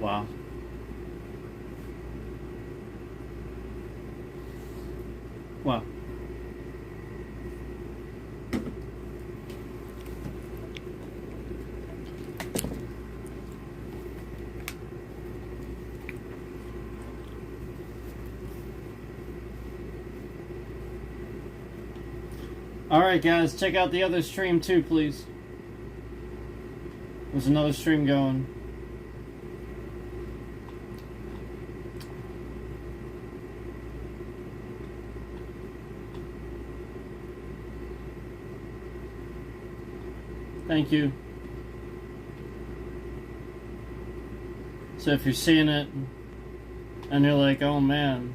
Wow. Wow. Alright guys, check out the other stream too, please. There's another stream going. Thank you. So if you're seeing it and you're like, oh man,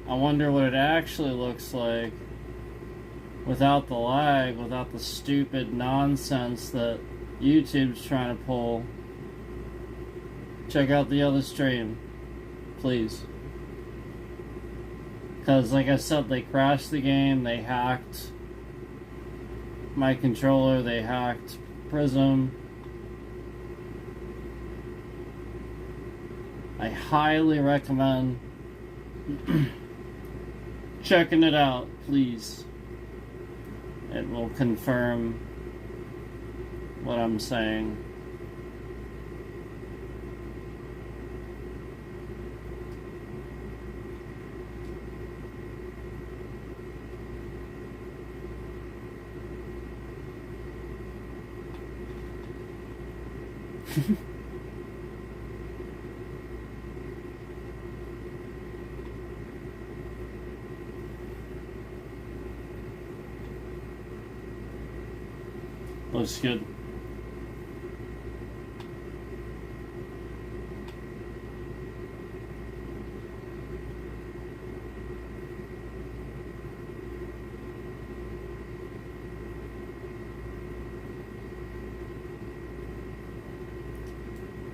I wonder what it actually looks like without the lag, without the stupid nonsense that YouTube's trying to pull, check out the other stream, please. Because like I said, they crashed the game, they hacked my controller, they hacked Prism. I highly recommend checking it out, please. It will confirm what I'm saying. Looks good.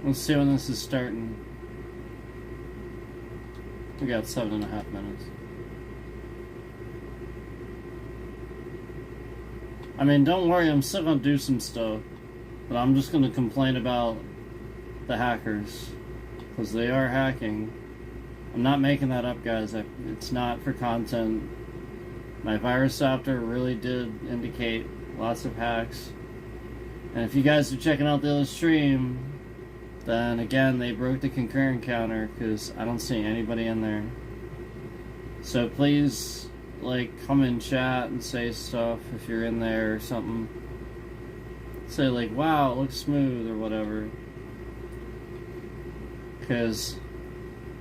Let's see when this is starting. We got 7.5 minutes. I mean, don't worry, I'm still gonna do some stuff, but I'm just gonna complain about the hackers, because they are hacking. I'm not making that up, guys. It's not for content. My virus software really did indicate lots of hacks. And if you guys are checking out the other stream, then again, they broke the concurrent counter, because I don't see anybody in there. So please, like, come in chat and say stuff if you're in there or something. Say like, wow, it looks smooth or whatever. Because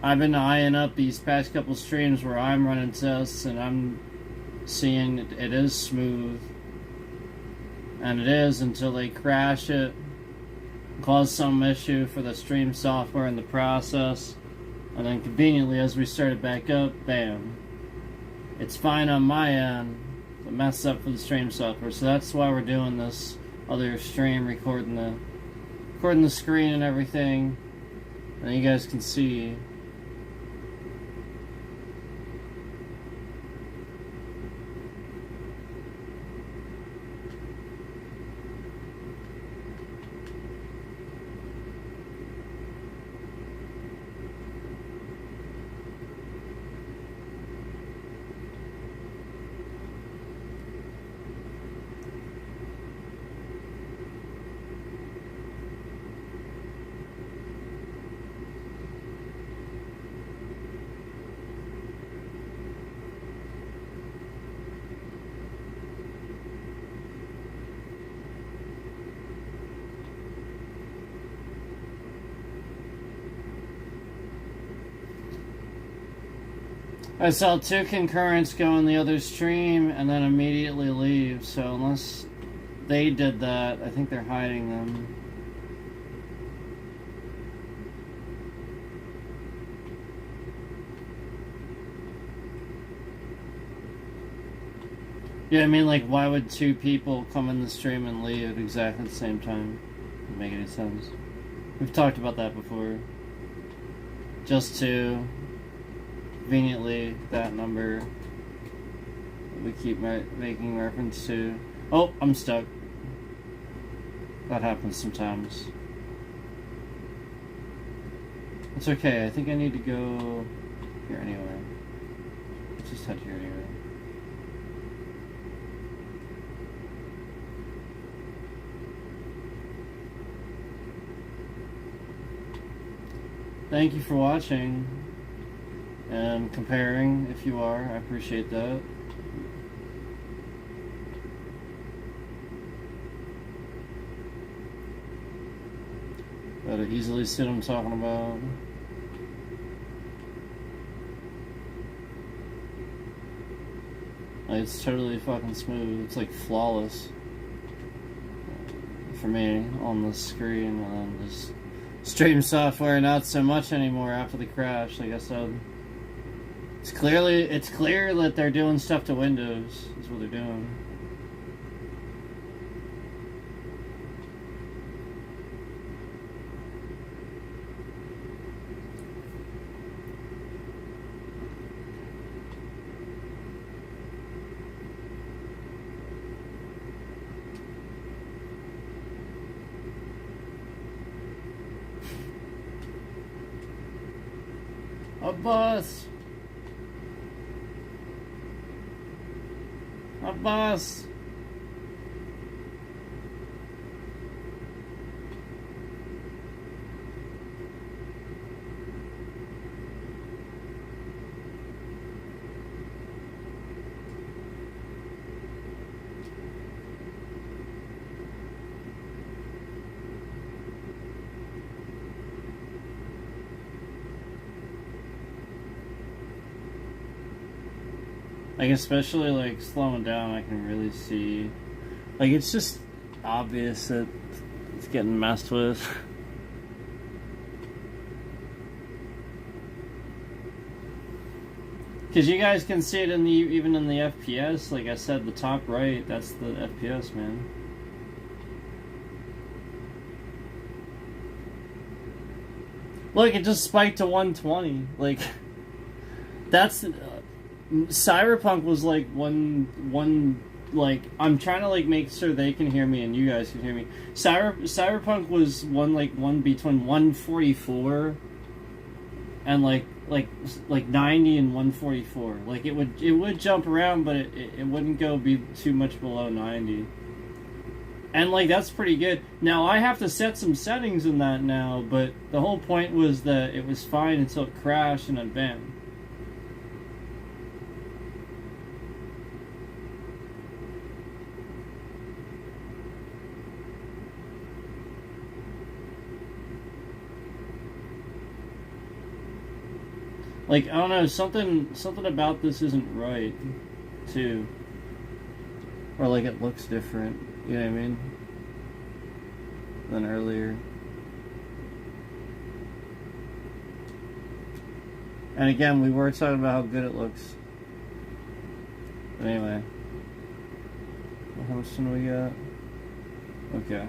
I've been eyeing up these past couple streams where I'm running tests and I'm seeing it is smooth. And it is until they crash it, cause some issue for the stream software in the process, and then conveniently as we start it back up, bam. It's fine on my end, but messed up for the stream software. So that's why we're doing this other stream, recording the screen and everything, and you guys can see. I saw 2 concurrents go in the other stream and then immediately leave, so unless they did that, I think they're hiding them. Yeah, I mean, like, why would 2 people come in the stream and leave at exactly the same time? Doesn't make any sense. We've talked about that before. Just 2. Conveniently, that number we keep making reference to. Oh, I'm stuck. That happens sometimes. It's okay, I think I need to go here anyway. Let's just head here anyway. Thank you for watching and comparing if you are. I appreciate that. Better easily see what I'm talking about. It's totally fucking smooth. It's like flawless for me on the screen, and then just stream software not so much anymore after the crash. Like I said, it's clear that they're doing stuff to Windows. Is what they're doing. A bus! A bus! Like, especially, like, slowing down, I can really see... Like, it's just obvious that it's getting messed with. Because you guys can see it in the even in the FPS. Like I said, the top right, that's the FPS, man. Look, it just spiked to 120. Like, that's... Cyberpunk was like like, I'm trying to like make sure they can hear me and you guys can hear me. Cyberpunk was one between 144 and like 90 and 144. Like, it would jump around, but it wouldn't go be too much below 90. And like, that's pretty good. Now I have to set some settings in that now, but the whole point was that it was fine until it crashed and then bam. Like, I don't know, something about this isn't right, too. Or, like, it looks different, you know what I mean? Than earlier. And again, we were talking about how good it looks. But anyway. How much time do we got? Okay.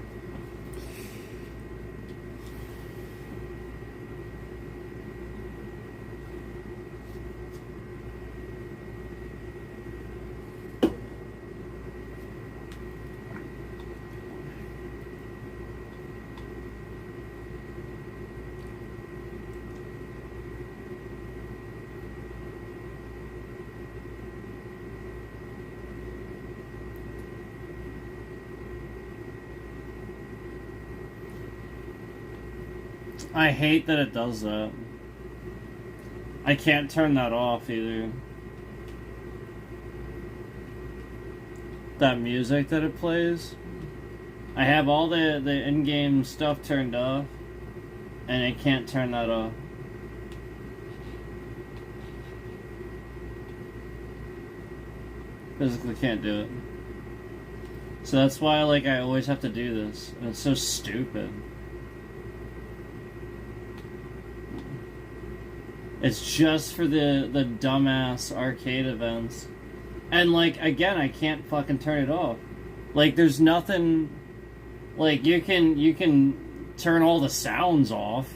I hate that it does that. I can't turn that off either. That music that it plays. I have all the in-game stuff turned off, and I can't turn that off. Physically can't do it. So that's why, like, I always have to do this, and it's so stupid. It's just for the dumbass arcade events. And, like, again, I can't fucking turn it off. Like, there's nothing... Like, you can turn all the sounds off.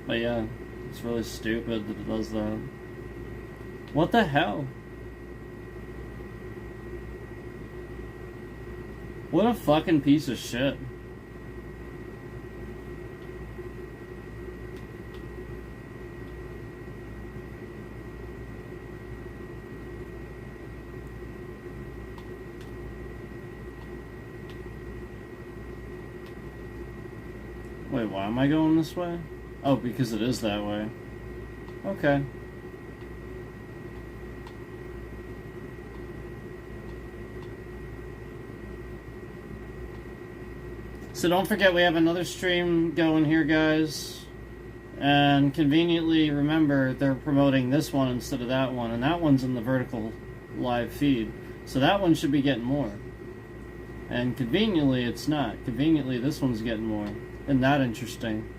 But yeah, it's really stupid that it does that. What the hell? What a fucking piece of shit. Wait, why am I going this way? Oh, because it is that way. Okay. So don't forget we have another stream going here, guys. And conveniently, remember, they're promoting this one instead of that one. And that one's in the vertical live feed. So that one should be getting more. And conveniently, it's not. Conveniently, this one's getting more. Isn't that interesting?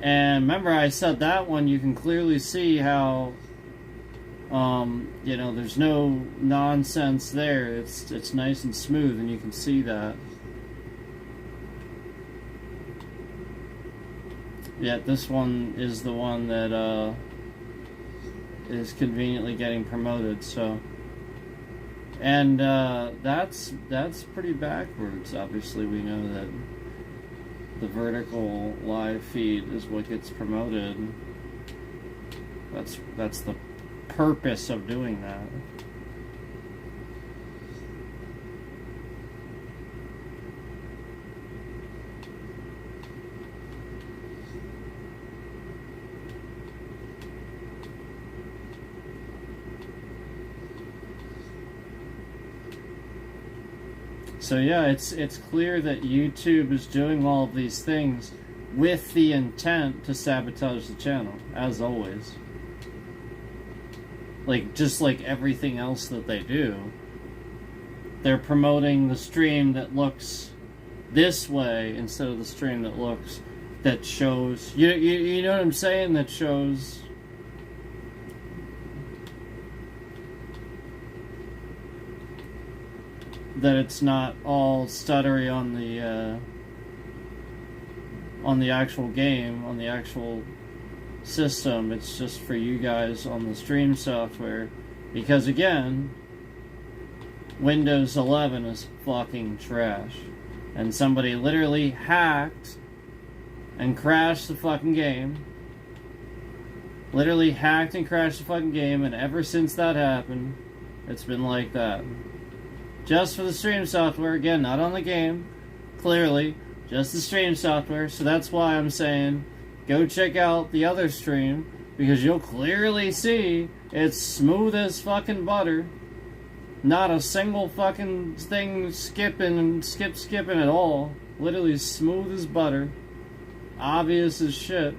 And remember, I said that one, you can clearly see how, you know, there's no nonsense there. It's nice and smooth, and you can see that. Yet this one is the one that is conveniently getting promoted. So, and that's pretty backwards. Obviously, we know that the vertical live feed is what gets promoted. That's the purpose of doing that. So yeah, it's clear that YouTube is doing all of these things with the intent to sabotage the channel, as always. Like, just like everything else that they do. They're promoting the stream that looks this way instead of the stream that shows, you know what I'm saying? That shows that it's not all stuttery on the actual game, on the actual system. It's just for you guys on the stream software, because again, Windows 11 is fucking trash, and somebody literally hacked and crashed the fucking game. Literally hacked and crashed the fucking game, and ever since that happened, it's been like that. Just for the stream software, again, not on the game, clearly, just the stream software. So that's why I'm saying, go check out the other stream, because you'll clearly see it's smooth as fucking butter. Not a single fucking thing skipping at all. Literally smooth as butter. Obvious as shit.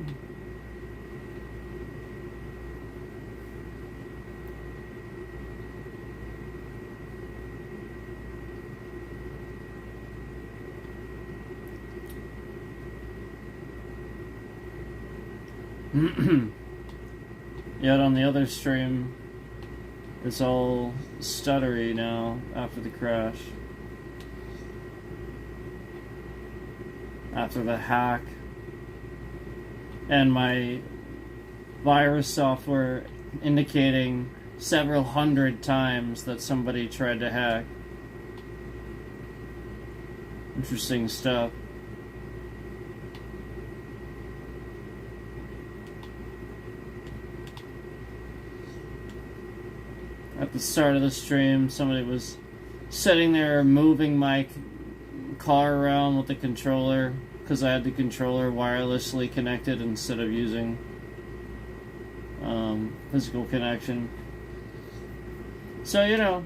Yet on the other stream, it's all stuttery now after the crash. After the hack. And my virus software indicating several hundred times that somebody tried to hack. Interesting stuff. At the start of the stream, somebody was sitting there moving my car around with the controller, because I had the controller wirelessly connected instead of using physical connection. So, you know,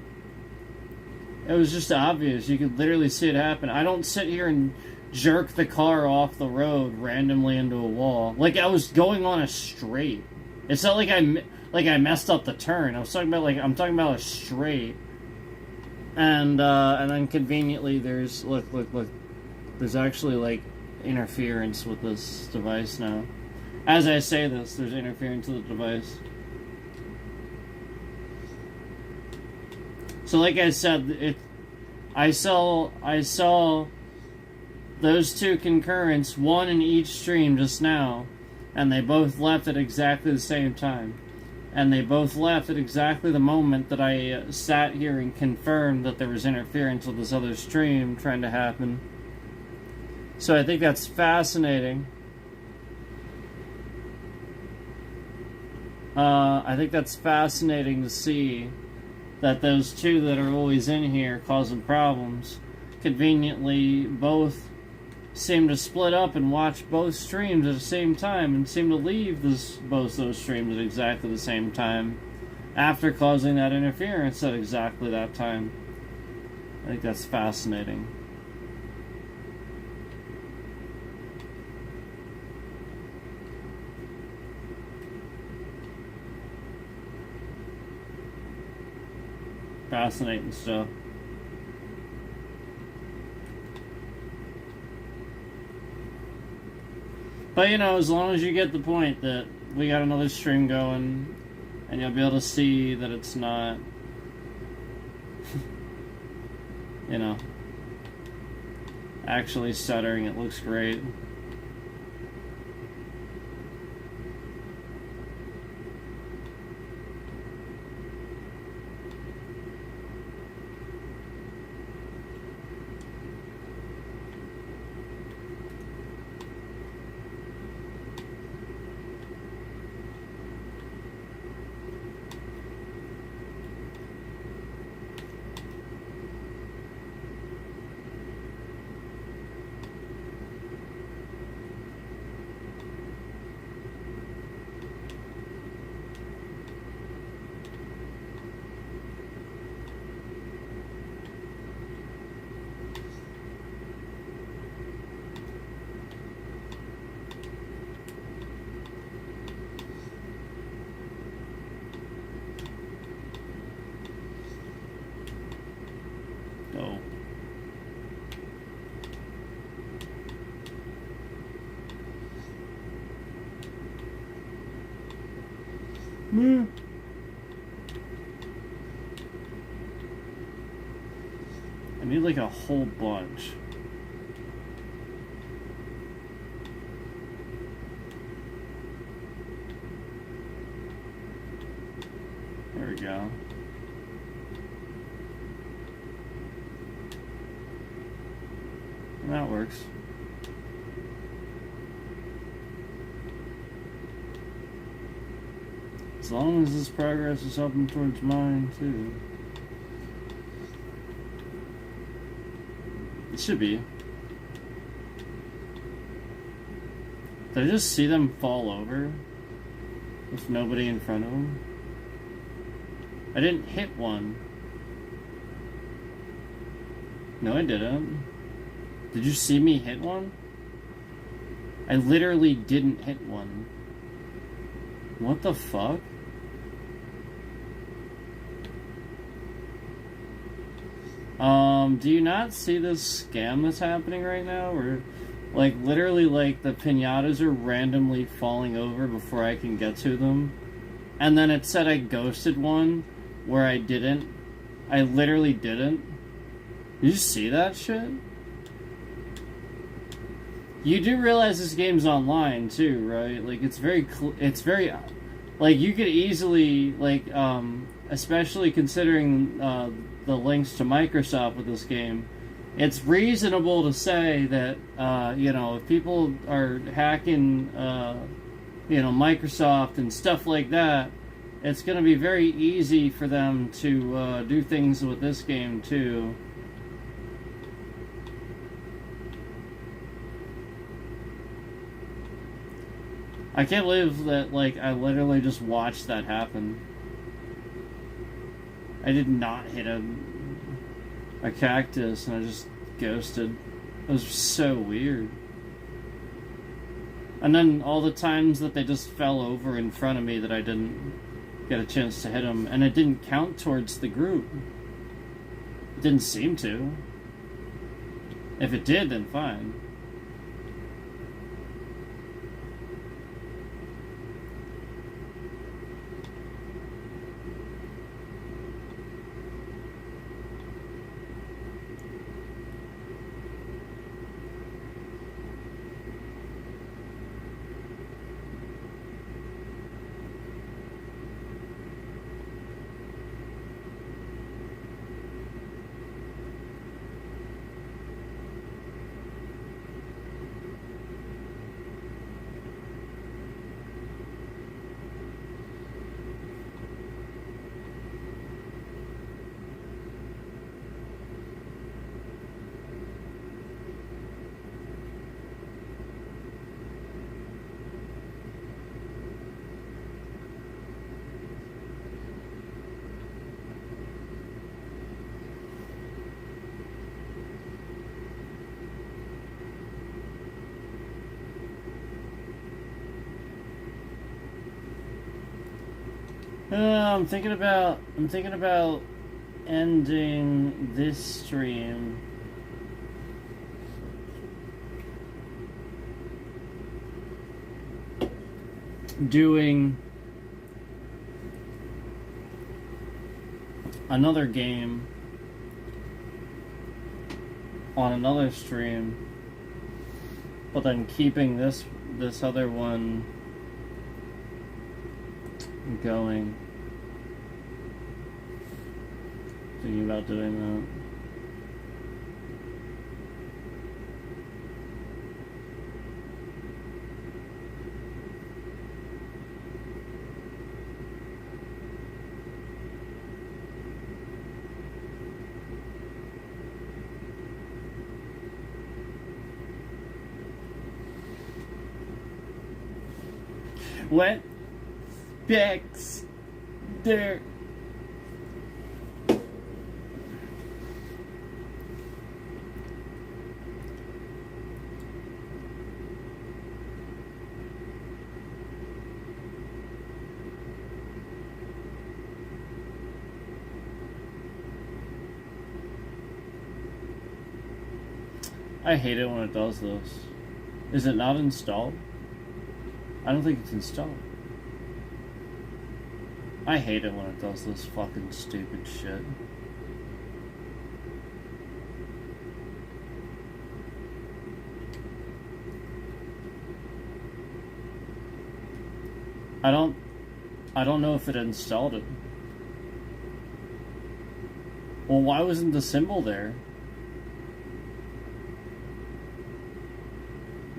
it was just obvious. You could literally see it happen. I don't sit here and jerk the car off the road randomly into a wall. Like, I was going on a straight. It's not like I messed up the turn. I'm talking about a straight. And then conveniently there's, look. There's actually, like, interference with this device now. As I say this, there's interference with the device. So like I said, I saw those two concurrents, one in each stream just now, and they both left at exactly the same time. And they both left at exactly the moment that I sat here and confirmed that there was interference with this other stream trying to happen. So I think that's fascinating. I think that's fascinating to see that those two that are always in here causing problems conveniently both seem to split up and watch both streams at the same time and seem to leave both those streams at exactly the same time after causing that interference at exactly that time. I think that's fascinating. Fascinating stuff. But you know, as long as you get the point that we got another stream going, and you'll be able to see that it's not, you know, actually stuttering, it looks great. Oh. I need like a whole bunch. There we go. That works. As long as this progress is helping towards mine, too. It should be. Did I just see them fall over? With nobody in front of them? I didn't hit one. No, I didn't. Did you see me hit one? I literally didn't hit one. What the fuck? Do you not see this scam that's happening right now? Where, like, literally, like, the piñatas are randomly falling over before I can get to them. And then it said I ghosted one where I didn't. I literally didn't. Did you see that shit? You do realize this game's online too, right? Like, it's very, like, you could easily, like, especially considering the links to Microsoft with this game, it's reasonable to say that, you know, if people are hacking, you know, Microsoft and stuff like that, it's going to be very easy for them to do things with this game too. I can't believe that, like, I literally just watched that happen. I did not hit a cactus, and I just ghosted. It was so weird. And then all the times that they just fell over in front of me that I didn't get a chance to hit them, and it didn't count towards the group. It didn't seem to. If it did, then fine. I'm thinking about ending this stream doing another game on another stream, but then keeping this other one going. Thinking about doing that. What? Bex there. I hate it when it does this. Is it not installed? I don't think it's installed. I hate it when it does this fucking stupid shit. I don't know if it installed it. Well, why wasn't the symbol there?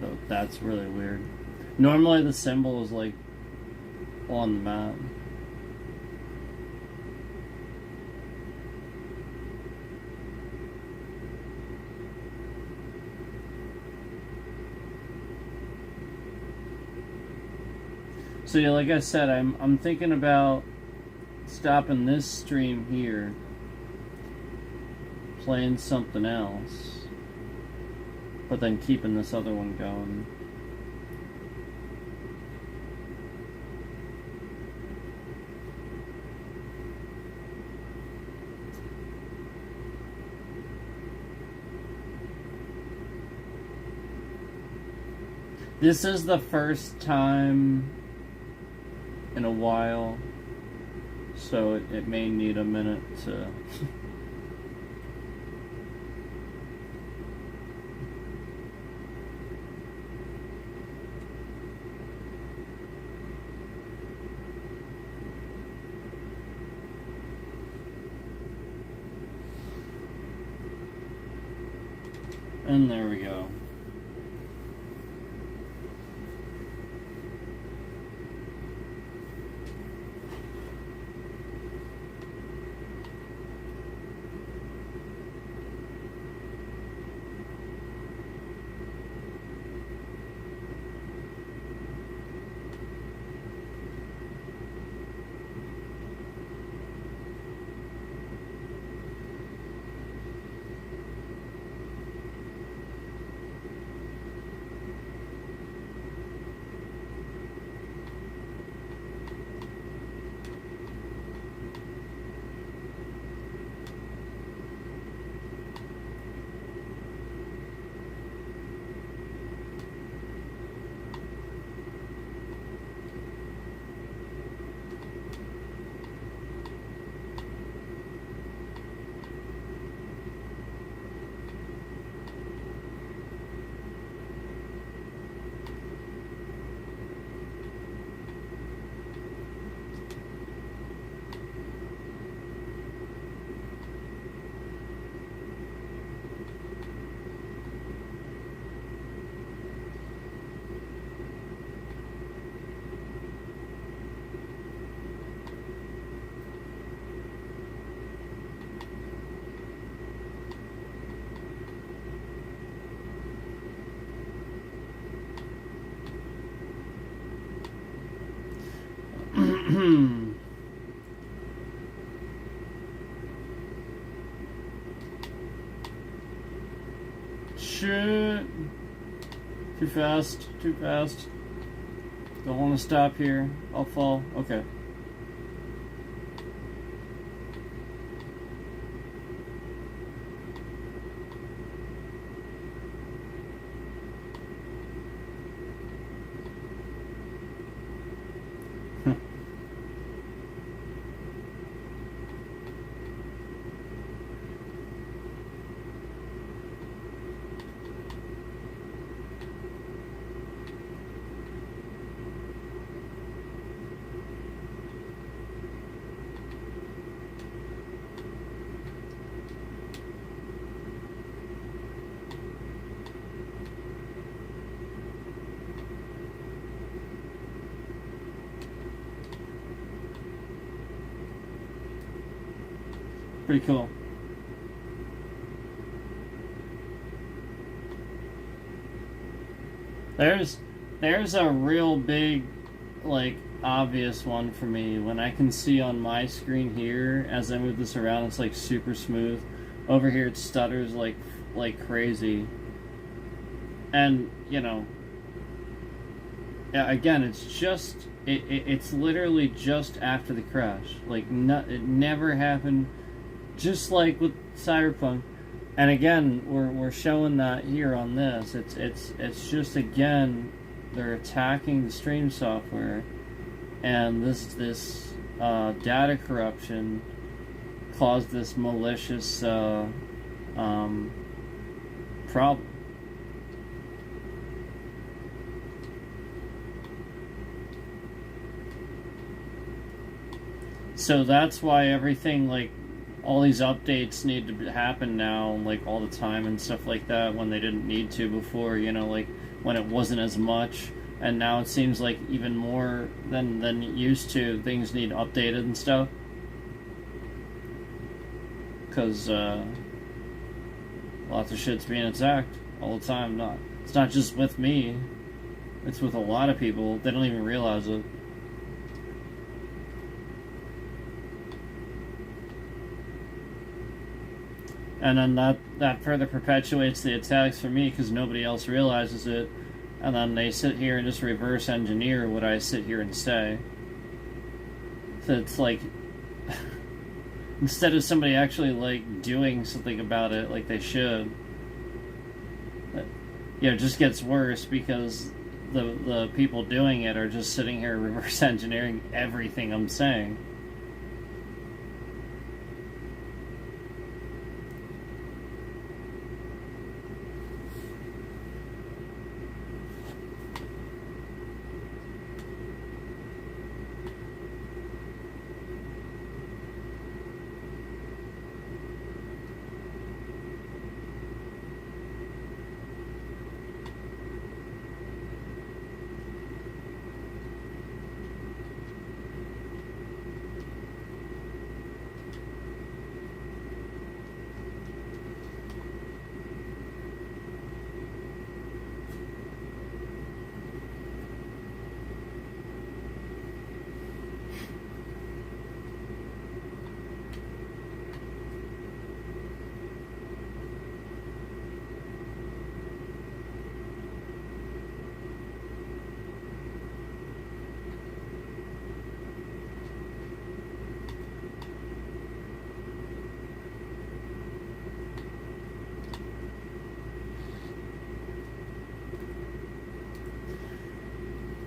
No, that's really weird. Normally the symbol is like on the map. So yeah, like I said, I'm thinking about stopping this stream here, playing something else, but then keeping this other one going. This is the first time in a while, so it may need a minute to and there we go. Shit. Too fast, too fast. Don't want to stop here. I'll fall. Okay. Pretty cool. There's a real big, like, obvious one for me. When I can see on my screen here, as I move this around, it's like super smooth. Over here it stutters like crazy. And, you know, yeah, again, it's just, it's literally just after the crash. Like, it never happened, just like with Cyberpunk. And again, we're showing that here on this. It's just, again, they're attacking the stream software, and this data corruption caused this malicious problem. So that's why everything, like, all these updates need to happen now, like, all the time and stuff like that, when they didn't need to before, you know, like, when it wasn't as much, and now it seems like even more than it used to, things need updated and stuff. Because, lots of shit's being attacked all the time. It's not just with me, it's with a lot of people. They don't even realize it. And then that further perpetuates the attacks for me, because nobody else realizes it. And then they sit here and just reverse engineer what I sit here and say. So it's like, instead of somebody actually, like, doing something about it like they should, you know, it just gets worse, because the people doing it are just sitting here reverse engineering everything I'm saying.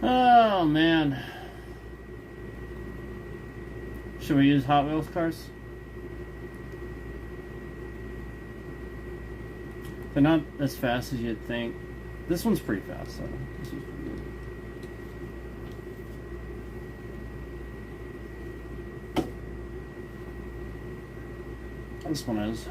Oh, man. Should we use Hot Wheels cars? They're not as fast as you'd think. This one's pretty fast, though. This one's pretty good. This one is.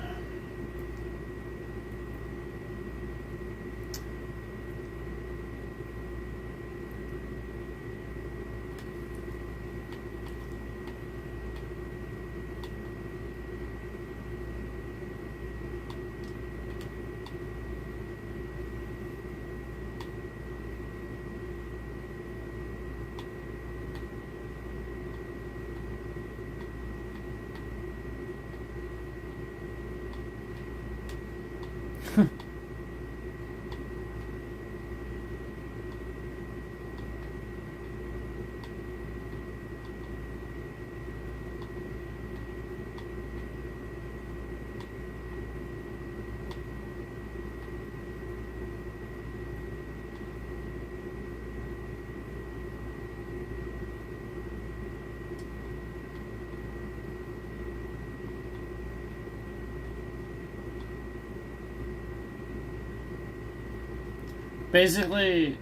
Basically,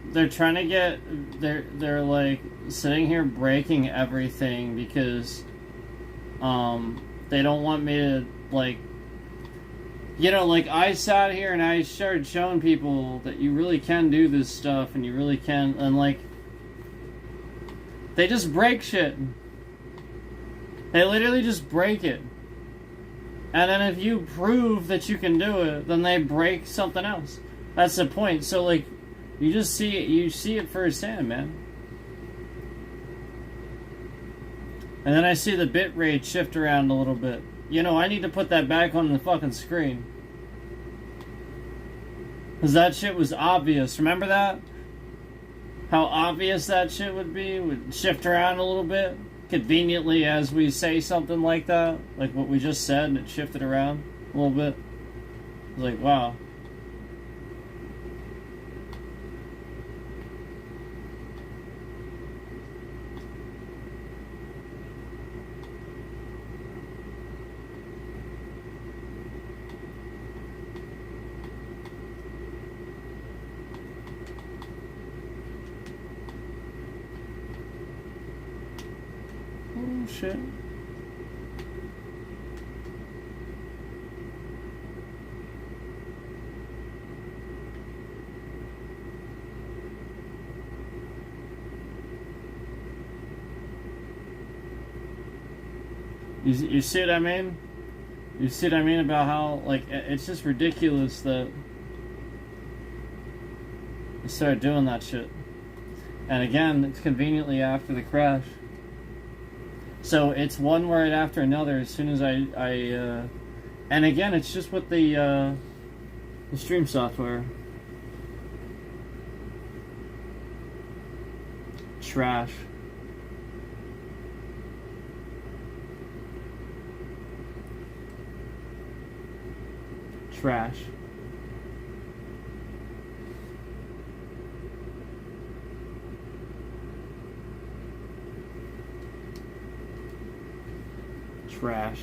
they're trying to get, they're like sitting here breaking everything because they don't want me to, like, you know, like, I sat here and I started showing people that you really can do this stuff and you really can, and, like, they just break shit. They literally just break it. And then if you prove that you can do it, then they break something else. That's the point. So like, you just see it. You see it firsthand, man. And then I see the bit rate shift around a little bit. You know, I need to put that back on the fucking screen. Because that shit was obvious. Remember that? How obvious that shit would be? Would shift around a little bit. Conveniently as we say something like that. Like what we just said, and it shifted around a little bit. I was like, wow. Oh, shit. You see what I mean? You see what I mean about how, like, it's just ridiculous that they started doing that shit. And again, it's conveniently after the crash. So it's one word after another as soon as I and again, it's just with the stream software. Trash. Trash. Trash.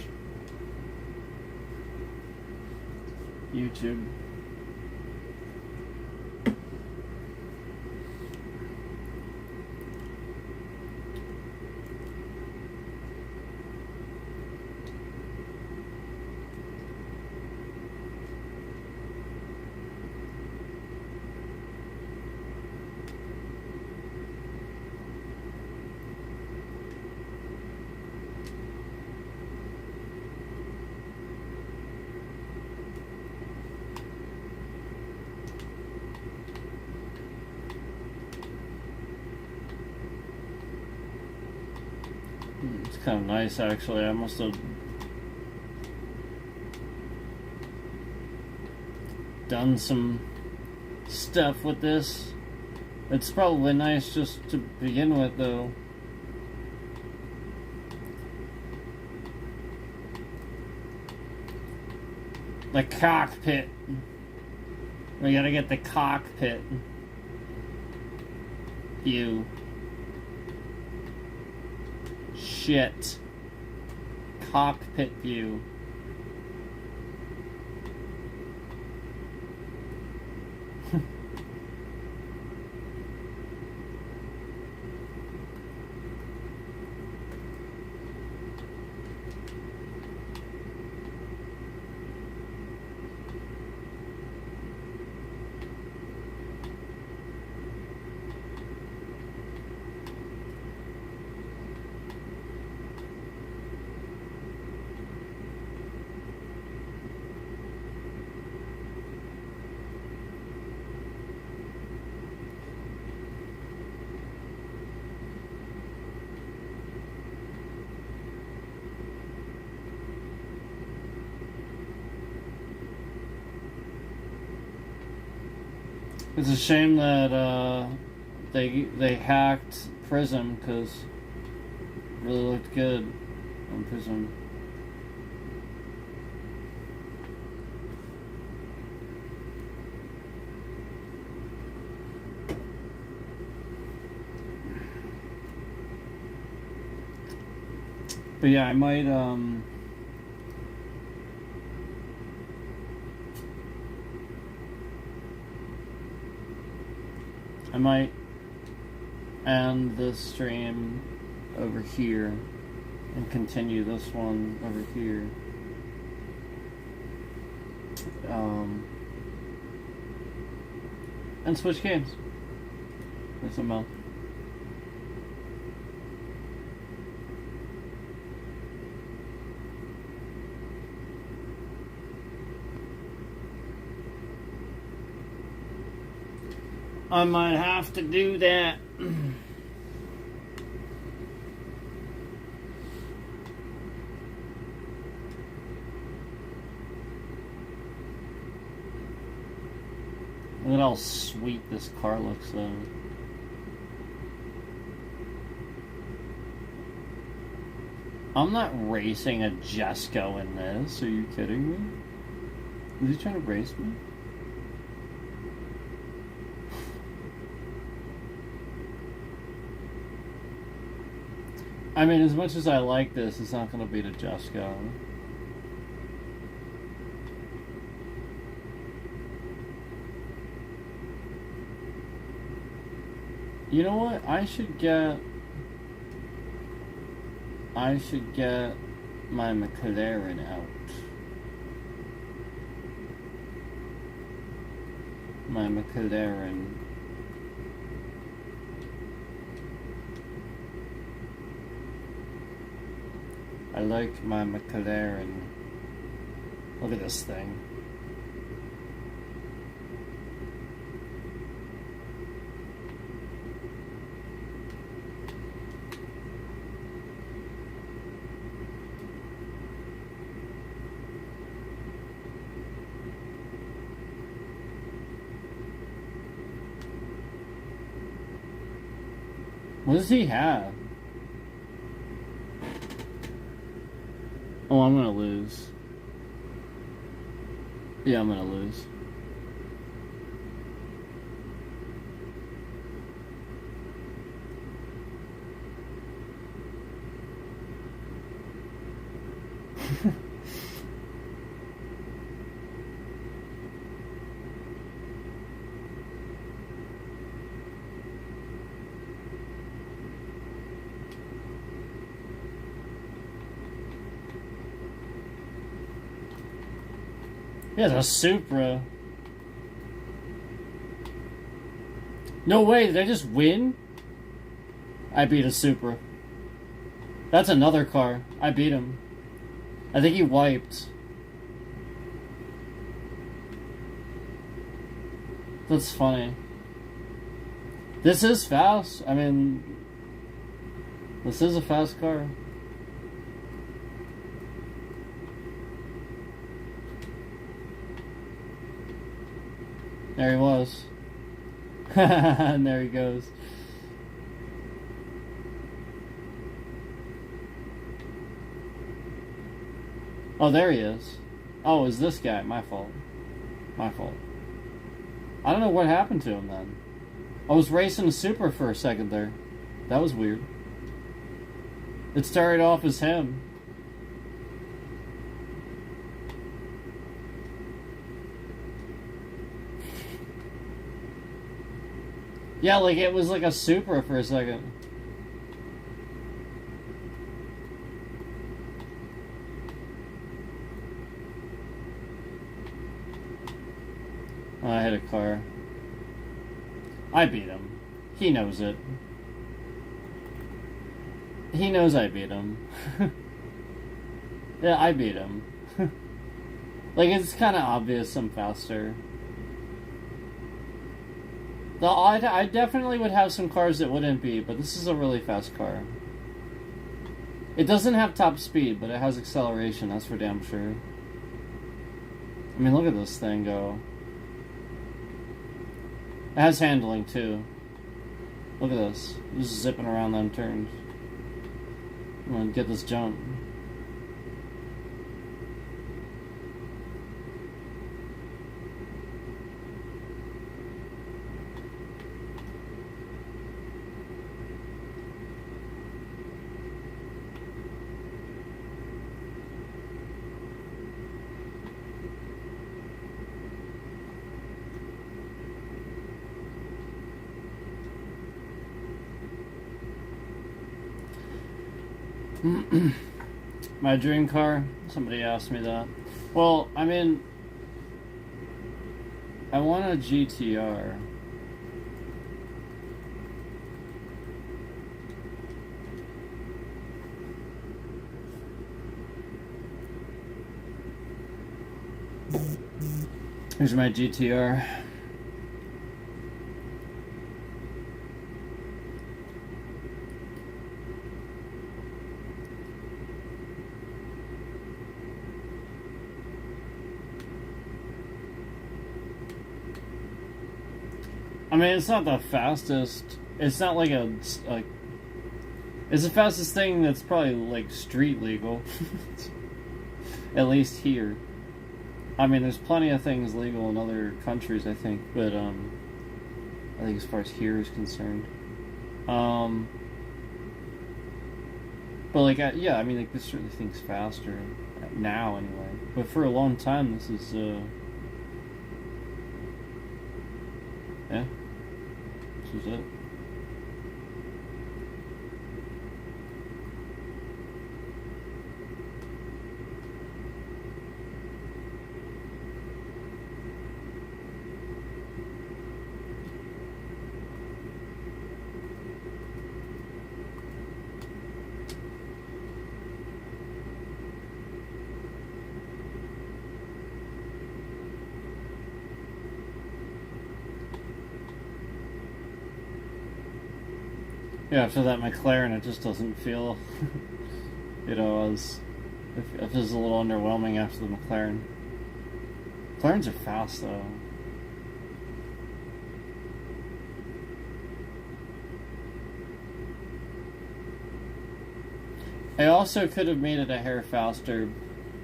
YouTube. It's kind of nice, actually. I must have done some stuff with this. It's probably nice just to begin with, though. The cockpit. We gotta get the cockpit view. Shit. Cockpit view. It's a shame that they hacked Prism, because it really looked good on Prism. But yeah, I might end this stream over here and continue this one over here. And switch games with some else. I might have to do that. Look at how sweet this car looks though. I'm not racing a Jesco in this. Are you kidding me? Is he trying to race me? I mean, as much as I like this, it's not going to beat a Jesco. You know what? I should get my McLaren out. My McLaren. I like my McLaren. Look at this thing. What does he have? Oh, I'm gonna lose. Yeah, I'm gonna lose. Yeah, the Supra. No way, did I just win? I beat a Supra. That's another car. I beat him. I think he wiped. That's funny. This is fast. I mean, this is a fast car. There he was. And there he goes. Oh, there he is. Oh, is this guy? My fault. My fault. I don't know what happened to him then. I was racing a Supra for a second there. That was weird. It started off as him. Yeah, like it was like a Supra for a second. Oh, I hit a car. I beat him. He knows it. He knows I beat him. Yeah, I beat him. Like, it's kind of obvious I'm faster. I definitely would have some cars that wouldn't be, but this is a really fast car. It doesn't have top speed, but it has acceleration, that's for damn sure. I mean, look at this thing go. It has handling, too. Look at this. Just zipping around them turns. I'm gonna get this jump. My dream car? Somebody asked me that. Well, I mean, I want a GTR. Here's my GTR. I mean, it's not the fastest. It's not like a it's the fastest thing that's probably like street legal. At least here. I mean, there's plenty of things legal in other countries, I think, but I think as far as here is concerned, but like, yeah, I mean, like this certainly thing's faster now, anyway. But for a long time, this is yeah, this is it. Yeah, after that McLaren, it just doesn't feel, you know, as it feels a little underwhelming after the McLaren. McLarens are fast, though. I also could have made it a hair faster,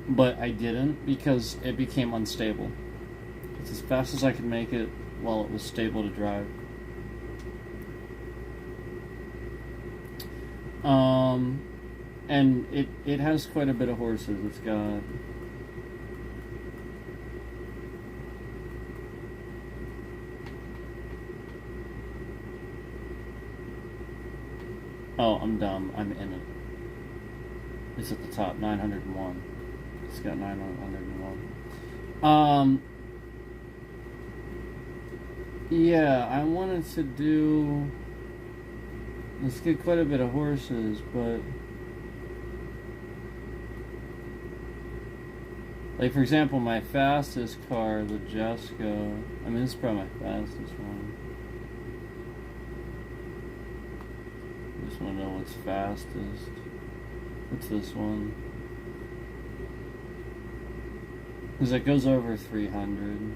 but I didn't because it became unstable. It's as fast as I could make it while it was stable to drive. And it has quite a bit of horses. It's got oh, I'm dumb. I'm in it. It's at the top, 901. It's got 901. Yeah, I wanted to do. Let's get quite a bit of horses, but like for example, my fastest car, the Jesko. I mean, this is probably my fastest one. I just want to know what's fastest. What's this one? Because it goes over 300.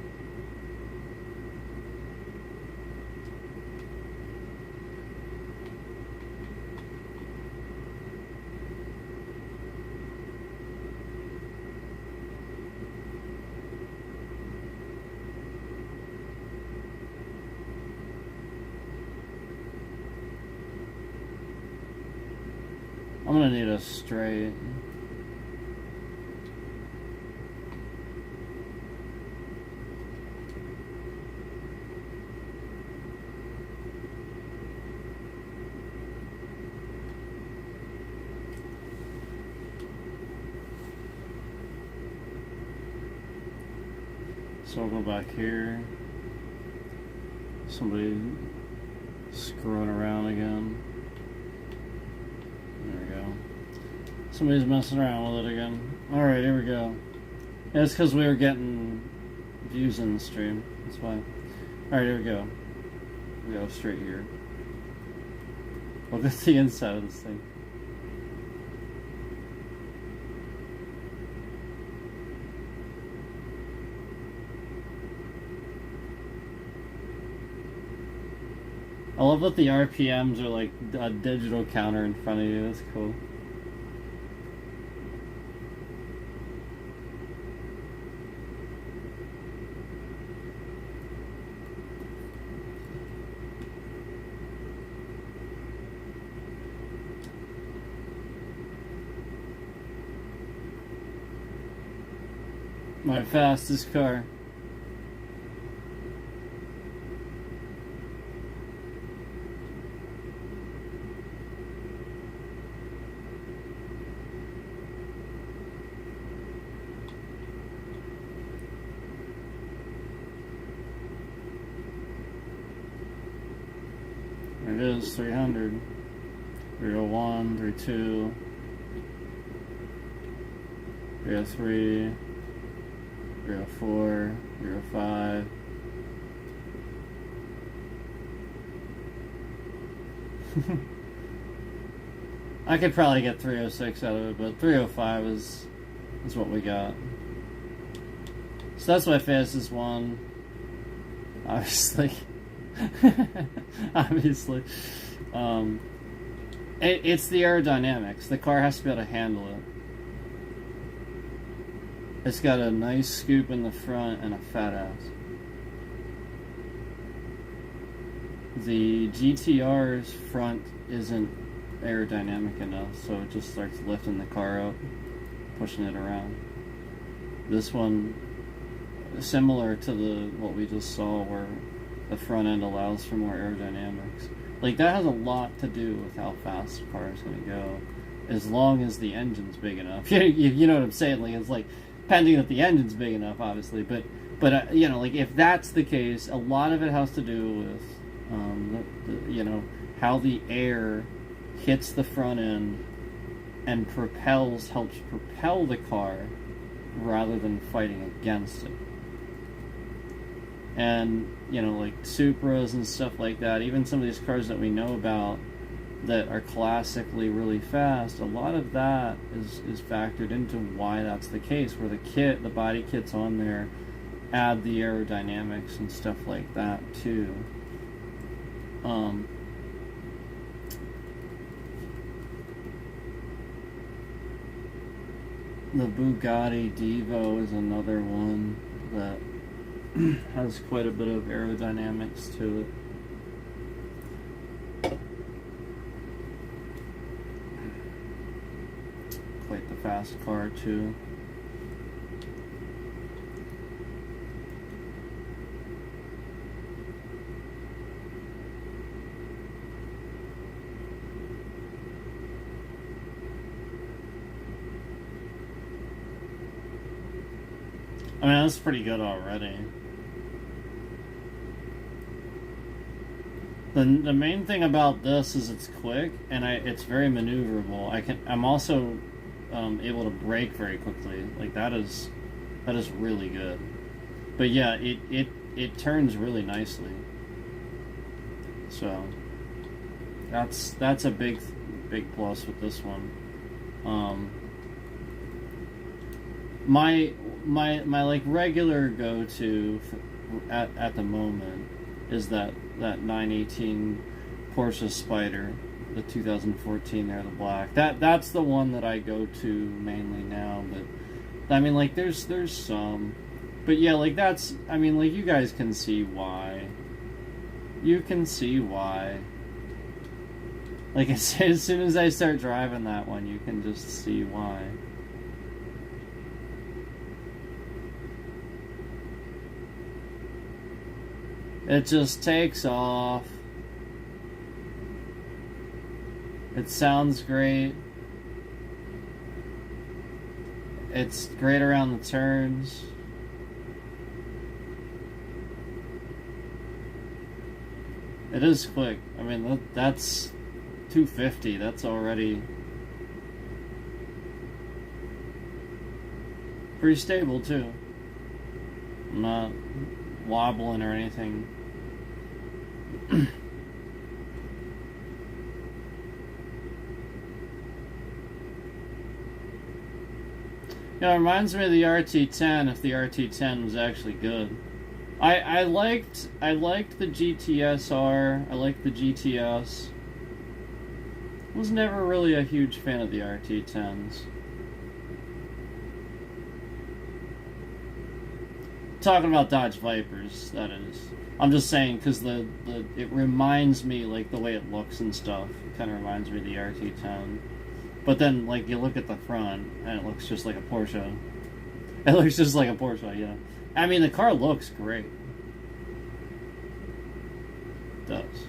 I'm gonna need a straight. So I'll go back here. Somebody screwing around again. There we go. Somebody's messing around with it again. Alright, here we go. Yeah, it's because we were getting views in the stream. That's why. Alright, here we go. We go straight here. Look at the inside of this thing. I love that the RPMs are like a digital counter in front of you. That's cool. My fastest car. There it is, 300. 301, 32, 303, 304, 305. I could probably get 306 out of it, but 305 is what we got. So that's my fastest one. Obviously, Obviously. It's the aerodynamics. The car has to be able to handle it. It's got a nice scoop in the front and a fat ass. The GTR's front isn't aerodynamic enough, so it just starts lifting the car up, pushing it around. This one, similar to what we just saw, where the front end allows for more aerodynamics. Like, that has a lot to do with how fast the car is going to go, as long as the engine's big enough. You know what I'm saying? Like, it's like, pending that the engine's big enough, obviously, but you know, like, if that's the case, a lot of it has to do with you know, how the air hits the front end and helps propel the car rather than fighting against it. And, you know, like Supras and stuff like that, even some of these cars that we know about that are classically really fast, a lot of that is factored into why that's the case, where the body kits on there add the aerodynamics and stuff like that too. The Bugatti Divo is another one that has quite a bit of aerodynamics to it. Quite the fast car too. I mean, that's pretty good already. The main thing about this is it's quick and it's very maneuverable. I'm also able to brake very quickly. Like, that is really good. But yeah, it turns really nicely. So that's a big plus with this one. My like regular go-to at the moment is that 918 Porsche Spyder, the 2014 there, the black. That's the one that I go to mainly now. But I mean, like, there's some, but yeah, like, that's, I mean, like, you guys can see why. You can see why. Like, as soon as I start driving that one, you can just see why. It just takes off. It sounds great. It's great around the turns. It is quick. I mean, that's 250. That's already pretty stable too. I'm not wobbling or anything. Yeah, it reminds me of the RT10 if the RT10 was actually good. I liked the GTSR, I liked the GTS. Was never really a huge fan of the RT10s. Talking about Dodge Vipers, that is. I'm just saying, because it reminds me, like, the way it looks and stuff. It kind of reminds me of the RT10. But then, like, you look at the front, and it looks just like a Porsche. It looks just like a Porsche, yeah. I mean, the car looks great. It does.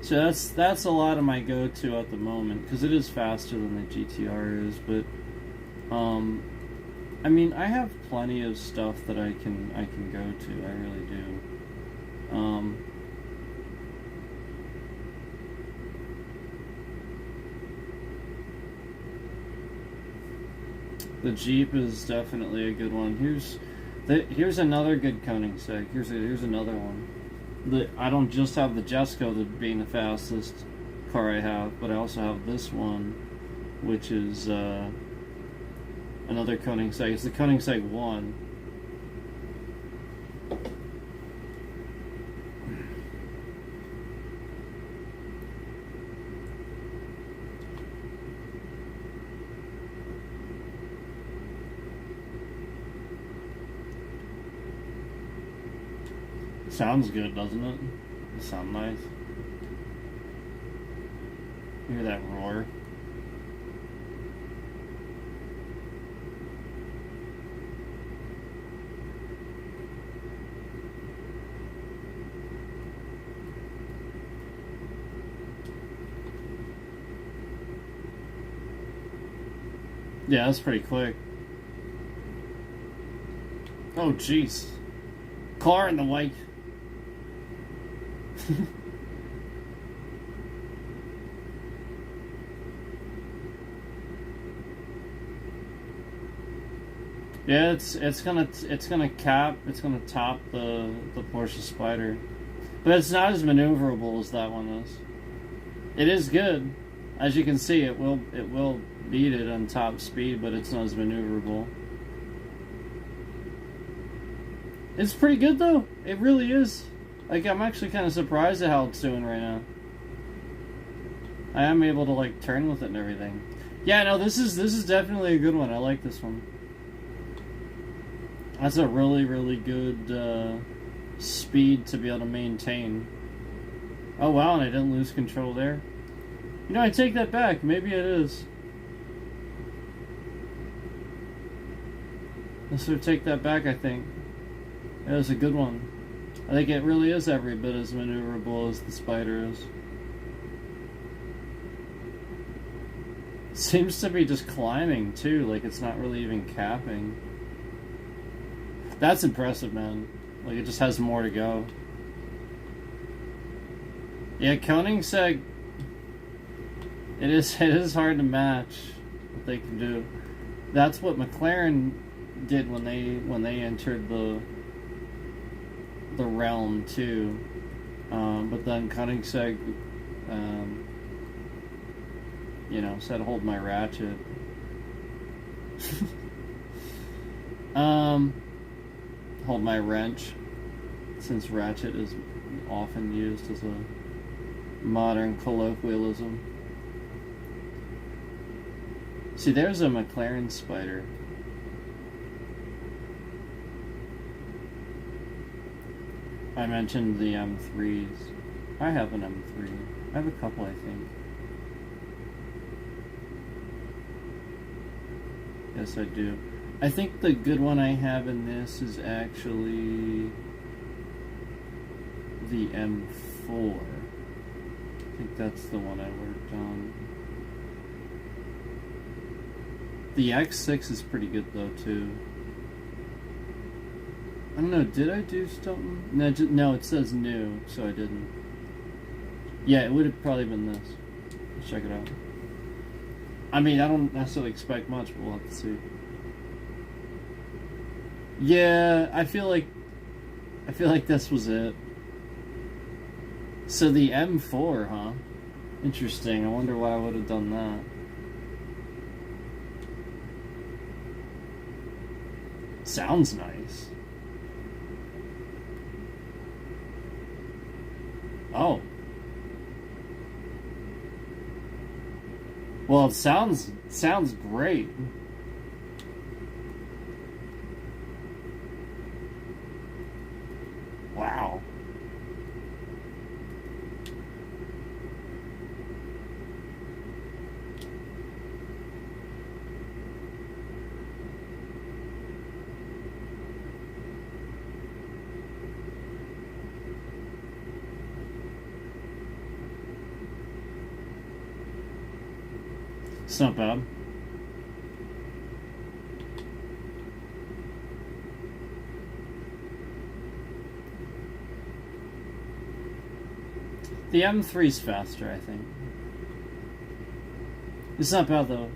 So that's a lot of my go-to at the moment, because it is faster than the GTR is, but, I mean, I have plenty of stuff that I can go to. I really do. The Jeep is definitely a good one. Here's another good Koenigsegg. Here's another one. I don't just have the Jesko that being the fastest car I have, but I also have this one, which is another Koenigsegg. It's the Koenigsegg 1. Sounds good, doesn't it? It sounds nice. Hear that roar? Yeah, that's pretty quick. Oh, jeez. Car in the way. Yeah, it's gonna top the Porsche Spider, but it's not as maneuverable as that one is. It is good, as you can see. It will beat it on top speed, but it's not as maneuverable. It's pretty good though. It really is. Like, I'm actually kind of surprised at how it's doing right now. I am able to like turn with it and everything. Yeah, no, this is definitely a good one. I like this one. That's a really, really good speed to be able to maintain. Oh wow, and I didn't lose control there. You know, I take that back. Maybe it is. Let's sort of take that back, I think. It was a good one. I think it really is every bit as maneuverable as the Spider is. Seems to be just climbing too, like it's not really even capping. That's impressive, man. Like, it just has more to go. Yeah, Koenigsegg, it is hard to match what they can do. That's what McLaren did when they entered the realm too. But then Koenigsegg, you know, said hold my ratchet. Hold my wrench, since ratchet is often used as a modern colloquialism. See, there's a McLaren Spider. I mentioned the M3s. I have an M3. I have a couple, I think. Yes, I do. I think the good one I have in this is actually the M4. I think that's the one I worked on. The X6 is pretty good though too. I don't know, did I do something? No, it says new, so I didn't. Yeah, it would have probably been this. Let's check it out. I mean, I don't necessarily expect much, but we'll have to see. Yeah, I feel like this was it. So the M4, huh? Interesting. I wonder why I would have done that. Sounds nice. Oh. Well, it sounds great. Wow. It's not bad. The M3's faster, I think. It's not bad though.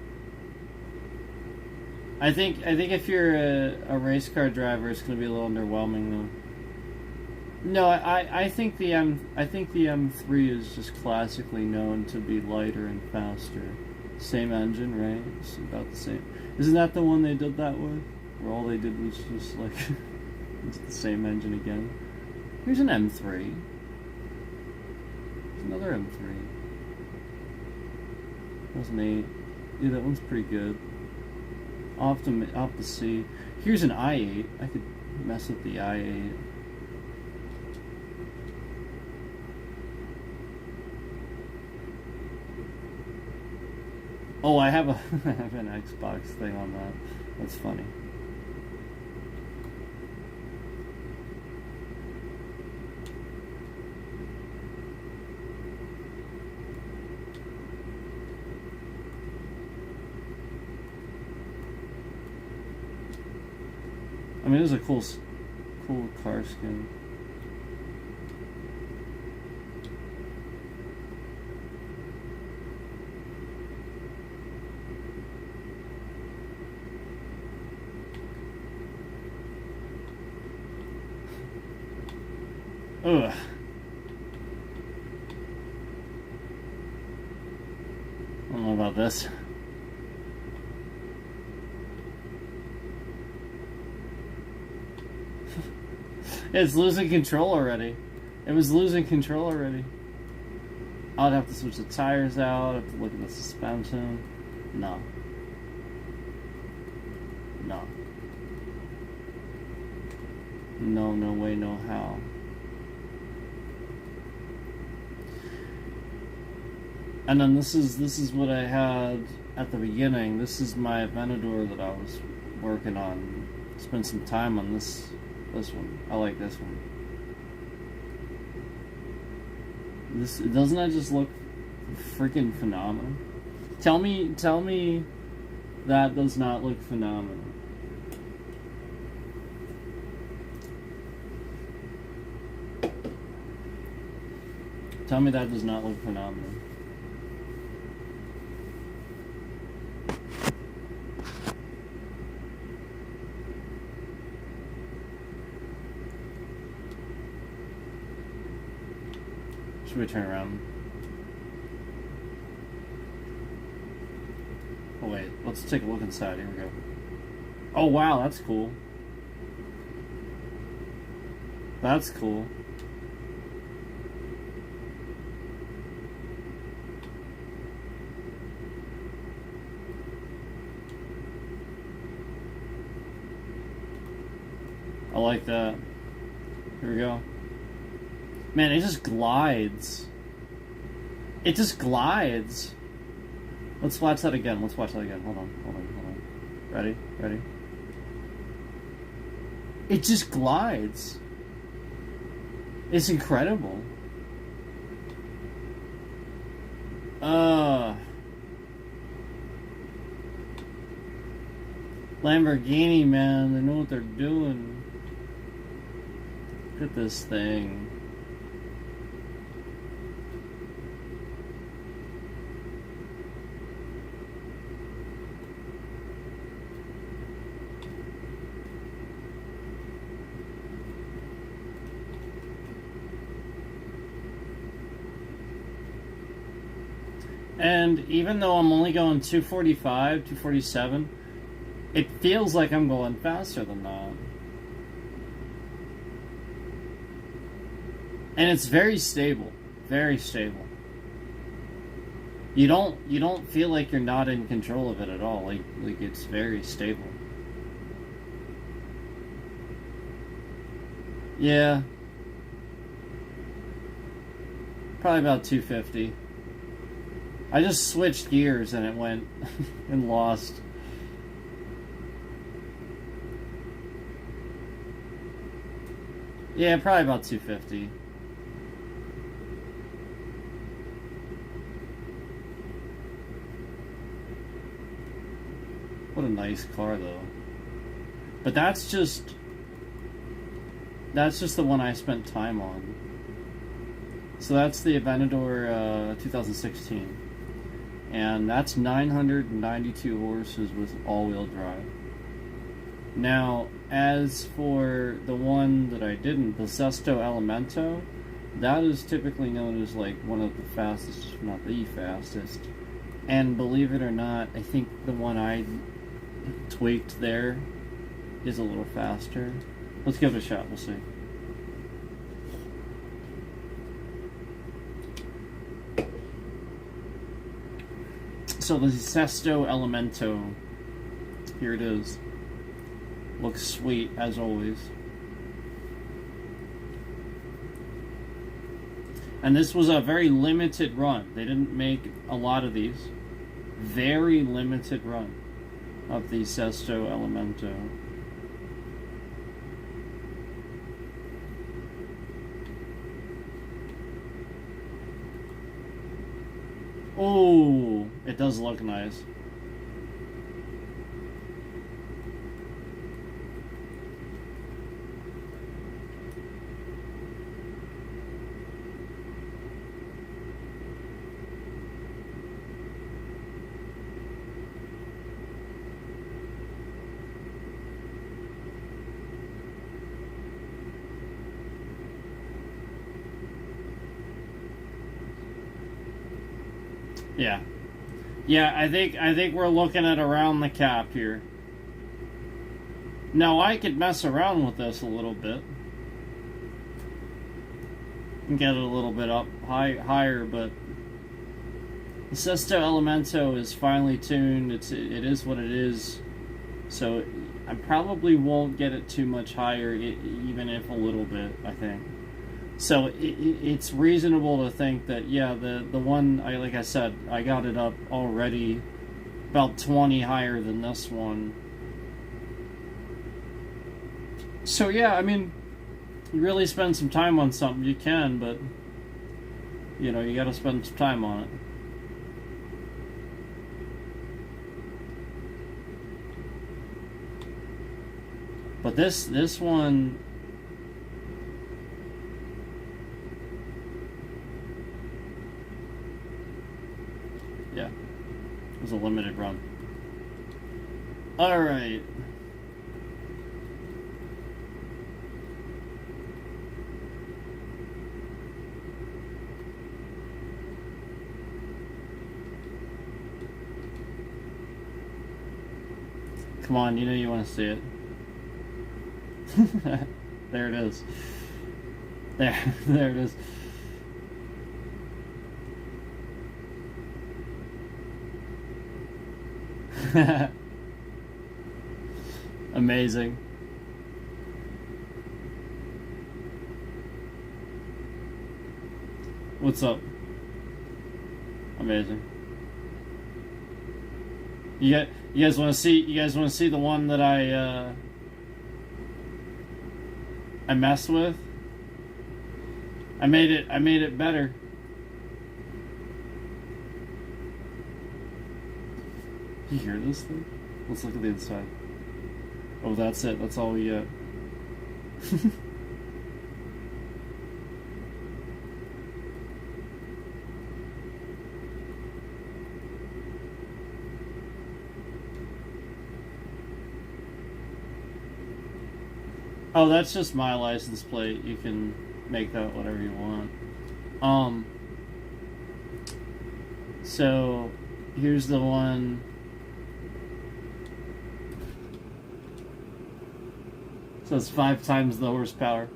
I think if you're a race car driver, it's going to be a little underwhelming though. No, I think the M3 is just classically known to be lighter and faster. Same engine, right? It's about the same. Isn't that the one they did that with? Where all they did was just like it's the same engine again. Here's an M3. There's another M3. That's an 8. Yeah, that one's pretty good. I'll have to see. Here's an i8. I could mess with the i8. Oh, I have a I have an Xbox thing on that. That's funny. I mean, it is a cool car skin. Ugh. I don't know about this. It's losing control already. It was losing control already. I'd have to switch the tires out, have to look at the suspension. No. No. No, no way, no how. And then this is what I had at the beginning. This is my Aventador that I was working on. Spent some time on this one. I like this one. Doesn't that just look freaking phenomenal? Tell me that does not look phenomenal. Tell me that does not look phenomenal. Should we turn around? Oh wait, let's take a look inside. Here we go. Oh wow, that's cool. That's cool. I like that. Here we go. Man, it just glides. It just glides. Let's watch that again. Hold on. Ready? It just glides. It's incredible. Lamborghini, man, they know what they're doing. Look at this thing. And even though I'm only going 245, 247, it feels like I'm going faster than that. And it's very stable. Very stable. You don't feel like you're not in control of it at all. Like it's very stable. Yeah. Probably about 250. I just switched gears and it went and lost. Yeah, probably about 250. What a nice car though. But that's just the one I spent time on. So that's the Aventador 2016. And that's 992 horses with all-wheel drive. Now, as for the one that I didn't, the Sesto Elemento, that is typically known as like one of the fastest, if not the fastest. And believe it or not, I think the one I tweaked there is a little faster. Let's give it a shot, we'll see. So the Sesto Elemento, here it is. Looks sweet as always. And this was a very limited run. They didn't make a lot of these. very limited run of the Sesto Elemento. Oh, it does look nice. Yeah. Yeah, I think we're looking at around the cap here. Now I could mess around with this a little bit and get it a little bit up higher, but the Sesto Elemento is finely tuned. It is what it is. So I probably won't get it too much higher, even if a little bit, I think. So it's reasonable to think that, yeah, the one, like I said, I got it up already about 20 higher than this one. So yeah, I mean, you really spend some time on something, you can, but, you know, you gotta spend some time on it. But this one... yeah, it was a limited run. Alright. Come on, you know you want to see it. There it is. There it is. Amazing. What's up? Amazing. You guys want to see? You guys want to see the one that I messed with? I made it better. You hear this thing? Let's look at the inside. Oh, that's it. That's all we get. Oh, that's just my license plate. You can make that whatever you want. So here's the one. So it's 5 times the horsepower.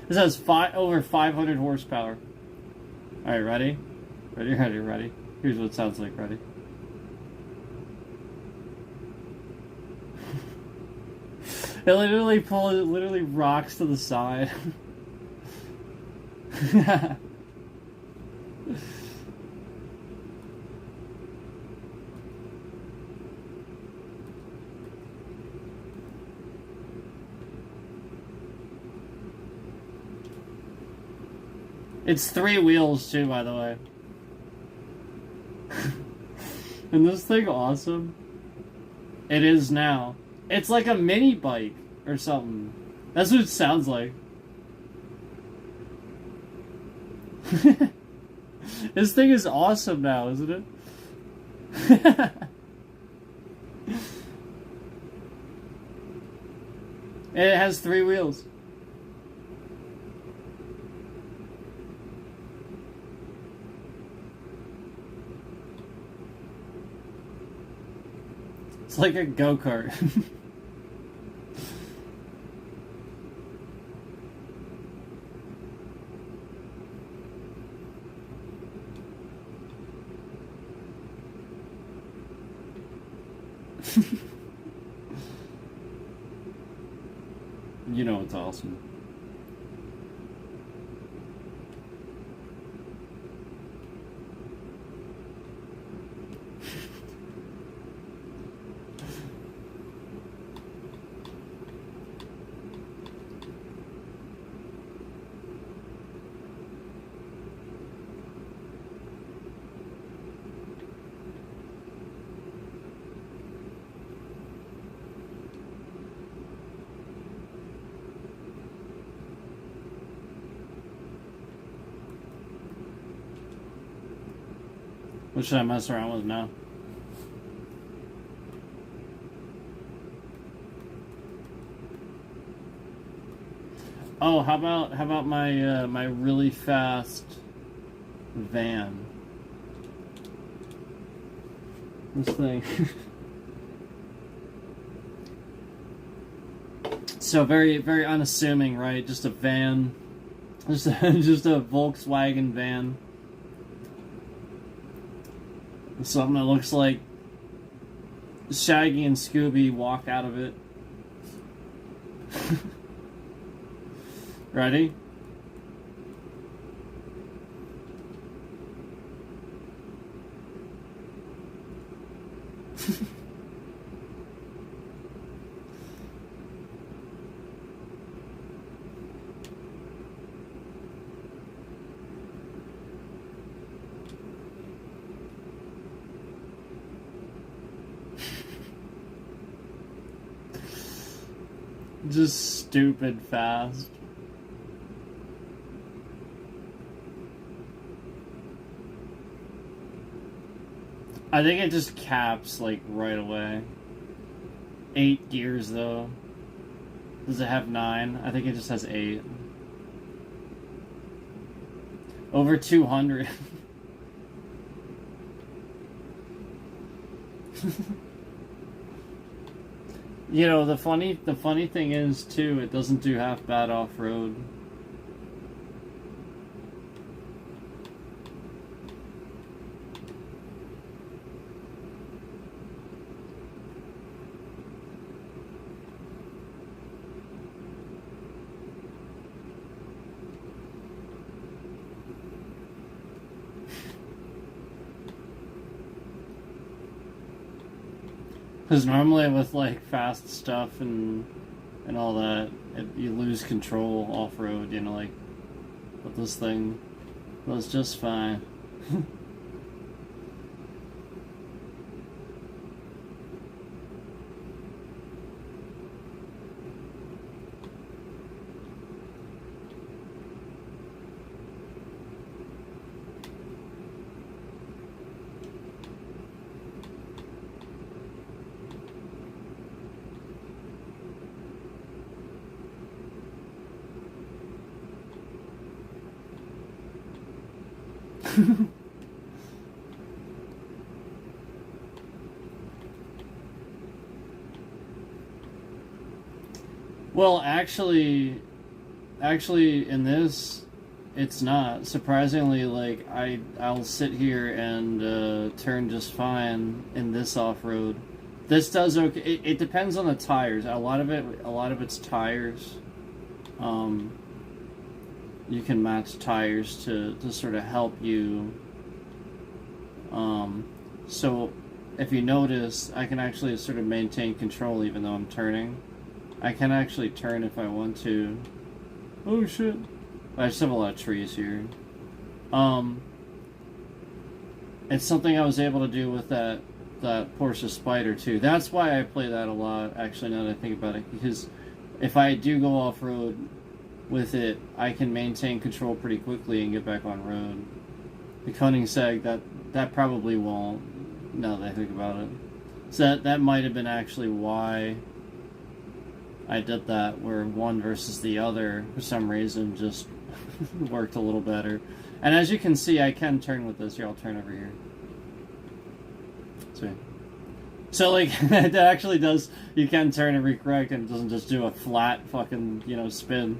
This has over 500 horsepower. Alright, ready? Ready? Here's what it sounds like, ready? It literally rocks to the side. It's 3 wheels too, by the way. Isn't this thing awesome? It is now. It's like a mini bike or something. That's what it sounds like. This thing is awesome now, isn't it? And it has 3 wheels. It's like a go-kart. You know it's awesome. What should I mess around with now? Oh, how about my my really fast van? This thing. So very very unassuming, right? Just a van, just just a Volkswagen van. Something that looks like Shaggy and Scooby walk out of it. Ready? Just stupid fast. I think it just caps like right away. 8 gears though. Does it have 9? I think it just has 8. Over 200. You know, the funny thing is too, it doesn't do half bad off-road. Because normally with like fast stuff and all that, you lose control off road. You know, like, but this thing was just fine. Well, actually, in this, it's not. Surprisingly, like I'll sit here and turn just fine in this off road. This does okay. It depends on the tires. A lot of it's tires. You can match tires to sort of help you. So if you notice, I can actually sort of maintain control even though I'm turning. I can actually turn if I want to. Oh shit. I just have a lot of trees here. It's something I was able to do with that Porsche Spyder too. That's why I play that a lot, actually, now that I think about it. Because if I do go off-road with it, I can maintain control pretty quickly and get back on road. The Koenigsegg, that probably won't, now that I think about it. So that might have been actually why I did that, where one versus the other, for some reason, just worked a little better. And as you can see, I can turn with this. Here, I'll turn over here. See? So, like, it actually does, you can turn and recorrect, and it doesn't just do a flat fucking, you know, spin.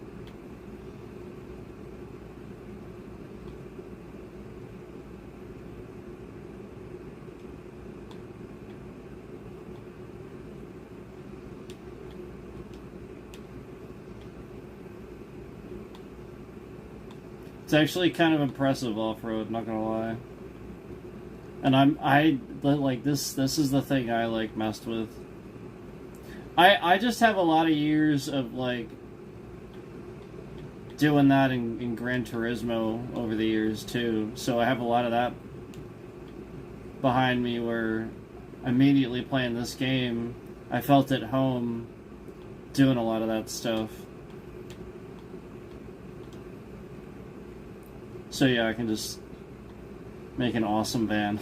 It's actually kind of impressive off-road, not gonna lie. And I like this is the thing I like messed with. I just have a lot of years of like doing that in Gran Turismo over the years too. So I have a lot of that behind me where immediately playing this game, I felt at home doing a lot of that stuff. So yeah, I can just Make an awesome van.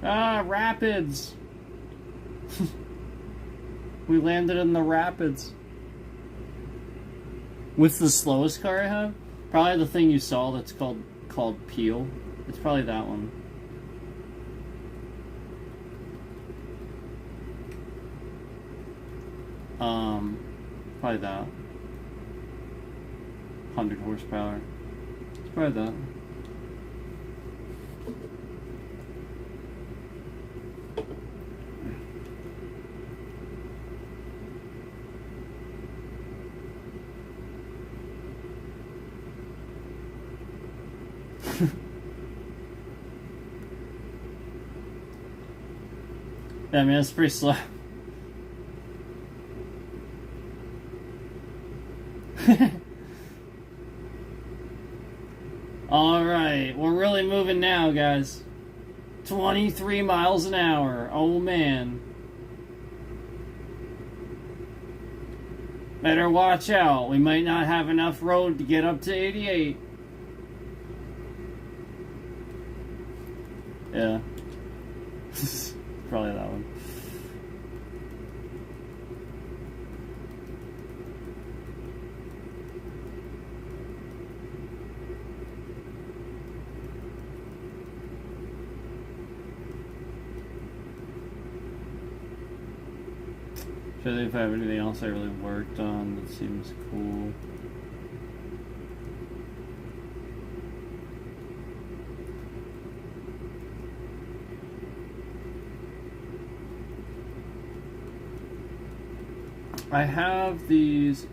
Ah, rapids! We landed in the rapids. What's the slowest car I have? Probably the thing you saw that's called Peel. It's probably that one. Probably that. 100 horsepower. It's probably that. Yeah, I mean, it's pretty slow. Alright, we're really moving now, guys. 23 miles an hour. Oh, man. Better watch out. We might not have enough road to get up to 88. Yeah. Probably that one. Trying to think if I have anything else I really worked on that seems cool. I have these,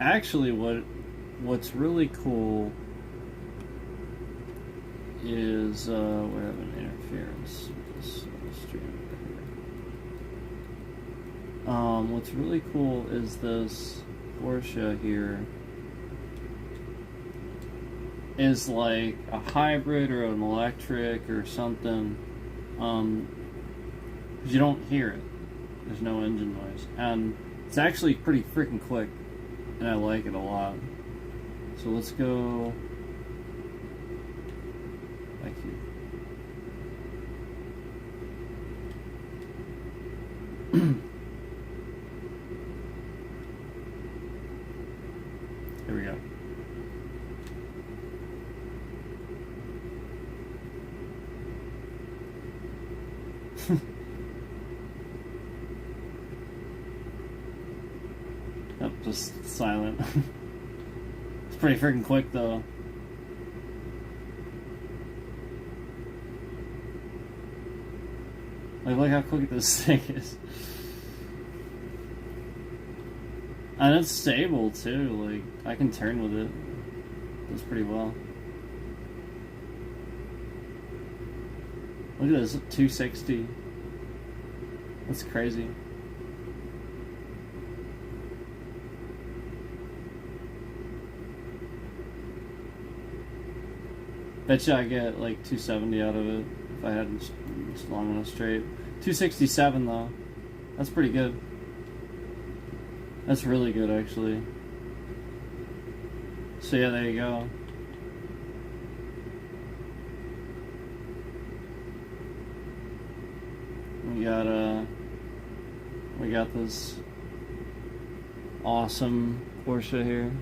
actually what's really cool is, we have an interference with this stream over here. What's really cool is this Porsche here is like a hybrid or an electric or something, because you don't hear it. There's no engine noise, and it's actually pretty freaking quick, and I like it a lot. So let's go back here. Here we go. Yep, just silent. It's pretty freaking quick though. Like, look how quick this thing is. And it's stable too, like, I can turn with it. Does pretty well. Look at this, 260. That's crazy. Bet you I get like 270 out of it if I had just long enough straight. 267 though. That's pretty good. That's really good actually. So yeah, there you go. We got this awesome Porsche here.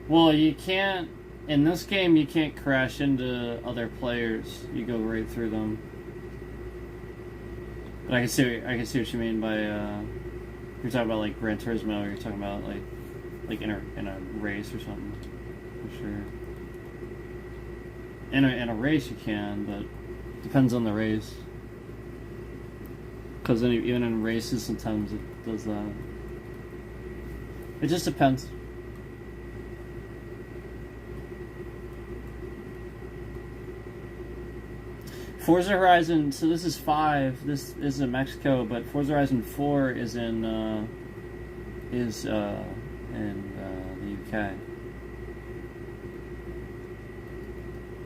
Well, you can't, in this game you can't crash into other players. You go right through them. But I can see what you mean by you're talking about like Gran Turismo, or you're talking about like in a race or something. For sure. In a race you can, but depends on the race. Because even in races, sometimes it does that. It just depends. Forza Horizon, so this is 5. This is in Mexico, but Forza Horizon 4 is in the UK.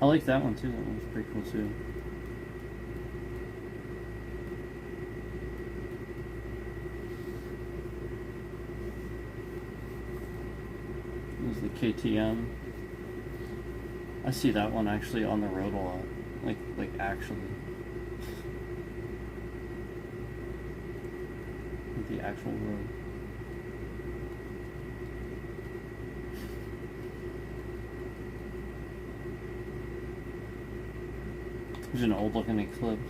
I like that one too. That one's pretty cool too. This is the KTM. I see that one actually on the road a lot. Like actually. Like the actual road. There's an old looking Eclipse.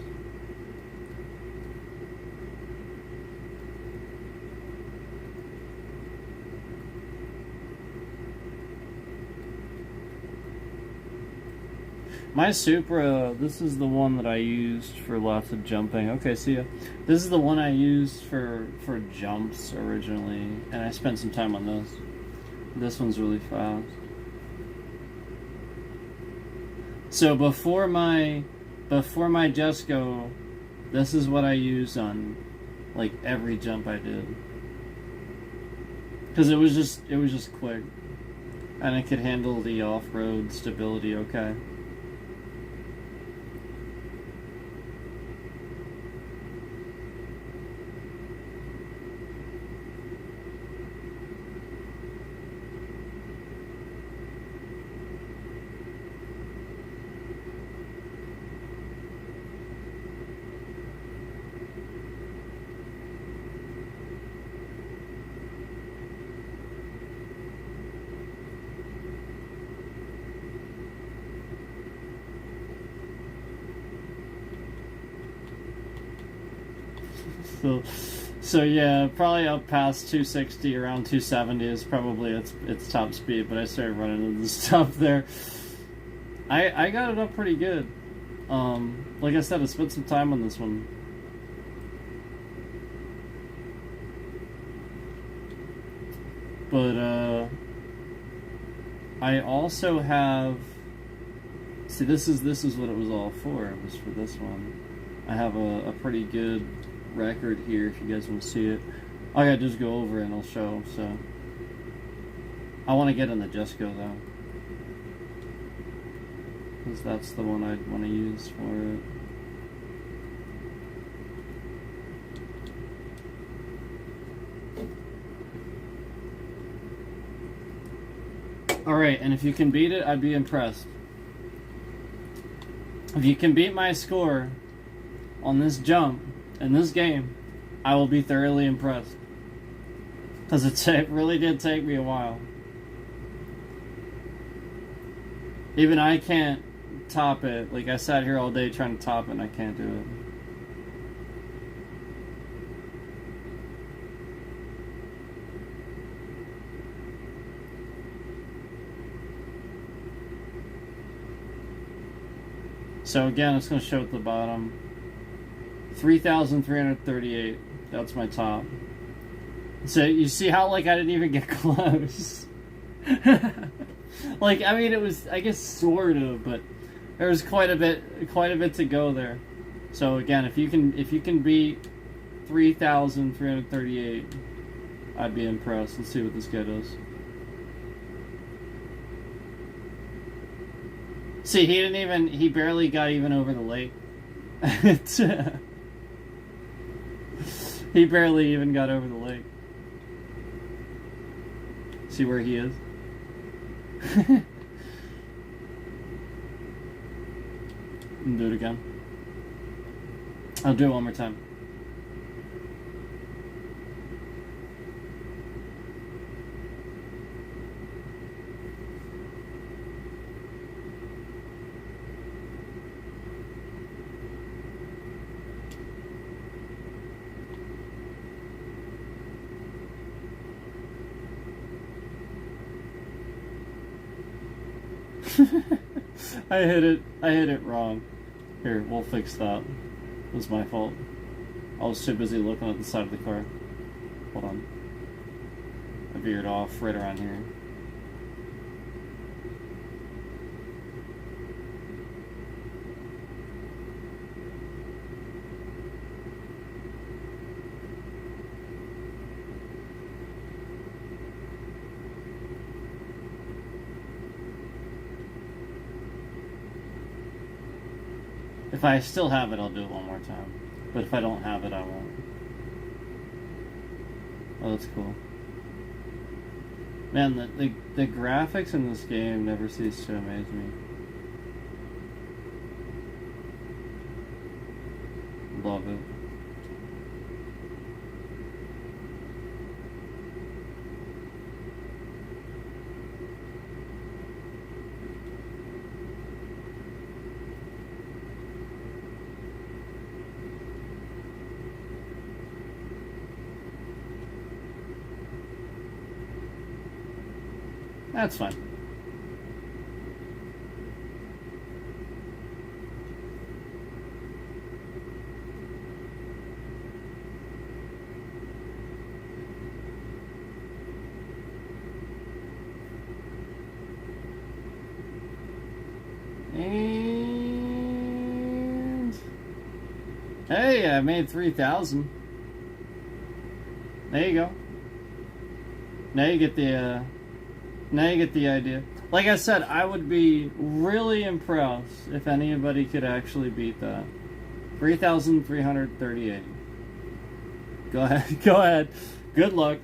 My Supra, this is the one that I used for lots of jumping. Okay, see ya. This is the one I used for jumps originally, and I spent some time on this. This one's really fast. So before my Jesco, this is what I used on like every jump I did. Because it was just quick. And it could handle the off-road stability okay. So yeah, probably up past 260, around 270 is probably its top speed. But I started running into the stuff there. I got it up pretty good. Like I said, I spent some time on this one. But I also have. See, this is what it was all for. It was for this one. I have a pretty good record here if you guys want to see it. I gotta just go over it and I'll show. So I want to get in the Jesco though, because that's the one I'd want to use for it. Alright, and if you can beat it, I'd be impressed. If you can beat my score on this jump in this game, I will be thoroughly impressed. Because it really did take me a while. Even I can't top it. Like, I sat here all day trying to top it and I can't do it. So again, it's going to show at the bottom. 3,338. That's my top. So you see how like I didn't even get close. Like, I mean, it was, I guess, sort of, but there was quite a bit to go there. So again, if you can beat 3,338, I'd be impressed. Let's see what this guy does. See, he barely got even over the lake. He barely even got over the lake. See where he is? And do it again. I'll do it one more time. I hit it wrong. Here, we'll fix that. It was my fault. I was too busy looking at the side of the car. Hold on. I veered off right around here. If I still have it, I'll do it one more time. But if I don't have it, I won't. Oh, that's cool. Man, the graphics in this game never cease to amaze me. Love it. That's fine. And hey, I made 3,000. There you go. Now you get the idea. Like I said, I would be really impressed if anybody could actually beat that. 3,338. Go ahead. Go ahead. Good luck.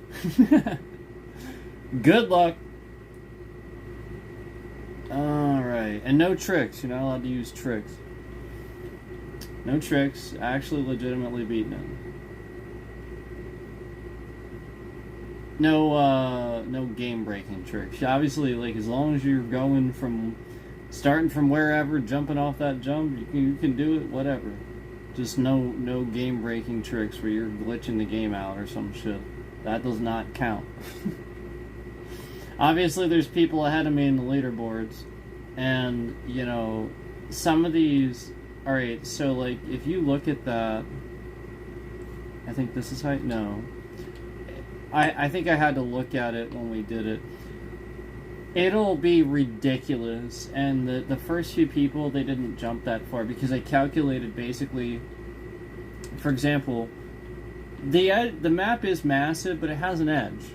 Good luck. Alright. And no tricks. You're not allowed to use tricks. No tricks. Actually legitimately beating it. No game-breaking tricks. Obviously, like, as long as you're starting from wherever, jumping off that jump, you can do it, whatever. Just no game-breaking tricks where you're glitching the game out or some shit. That does not count. Obviously, there's people ahead of me in the leaderboards, and, you know, some of these... Alright, so, like, if you look at that... I think this is height? No. I think I had to look at it when we did it. It'll be ridiculous, and the first few people, they didn't jump that far, because I calculated basically... For example, the map is massive, but it has an edge.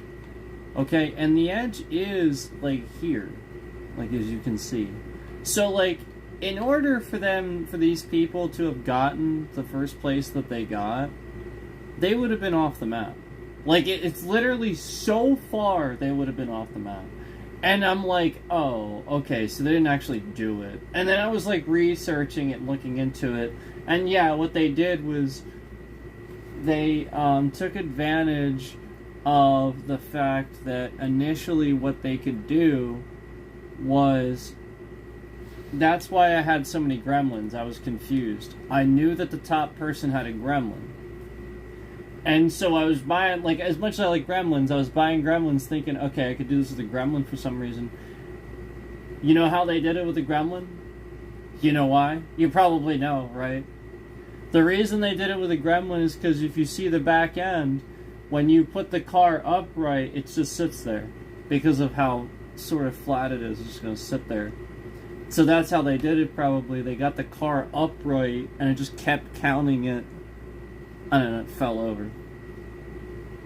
Okay, and the edge is, like, here. Like, as you can see. So, like, in order for these people to have gotten the first place that they got, they would have been off the map. Like, it's literally so far they would have been off the map. And I'm like, oh, okay, so they didn't actually do it. And then I was, like, researching it and looking into it. And, yeah, what they did was they took advantage of the fact that initially what they could do was... That's why I had so many gremlins. I was confused. I knew that the top person had a gremlin. And so I was buying, like, as much as I like gremlins, I was buying gremlins thinking, okay, I could do this with a gremlin for some reason. You know how they did it with a gremlin? You know why? You probably know, right? The reason they did it with a gremlin is because if you see the back end, when you put the car upright, it just sits there. Because of how sort of flat it is, it's just going to sit there. So that's how they did it, probably. They got the car upright, and it just kept counting it. And then it fell over.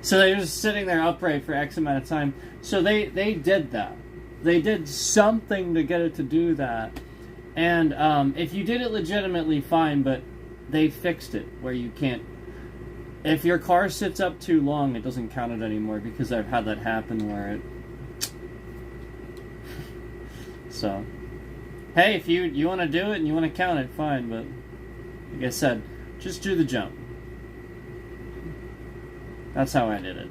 So they were just sitting there upright for X amount of time. So they did that. They did something to get it to do that. And if you did it legitimately, fine, but they fixed it where you can't... If your car sits up too long, it doesn't count it anymore, because I've had that happen where it... So... Hey, if you want to do it and you want to count it, fine, but... Like I said, just do the jump. That's how I did it.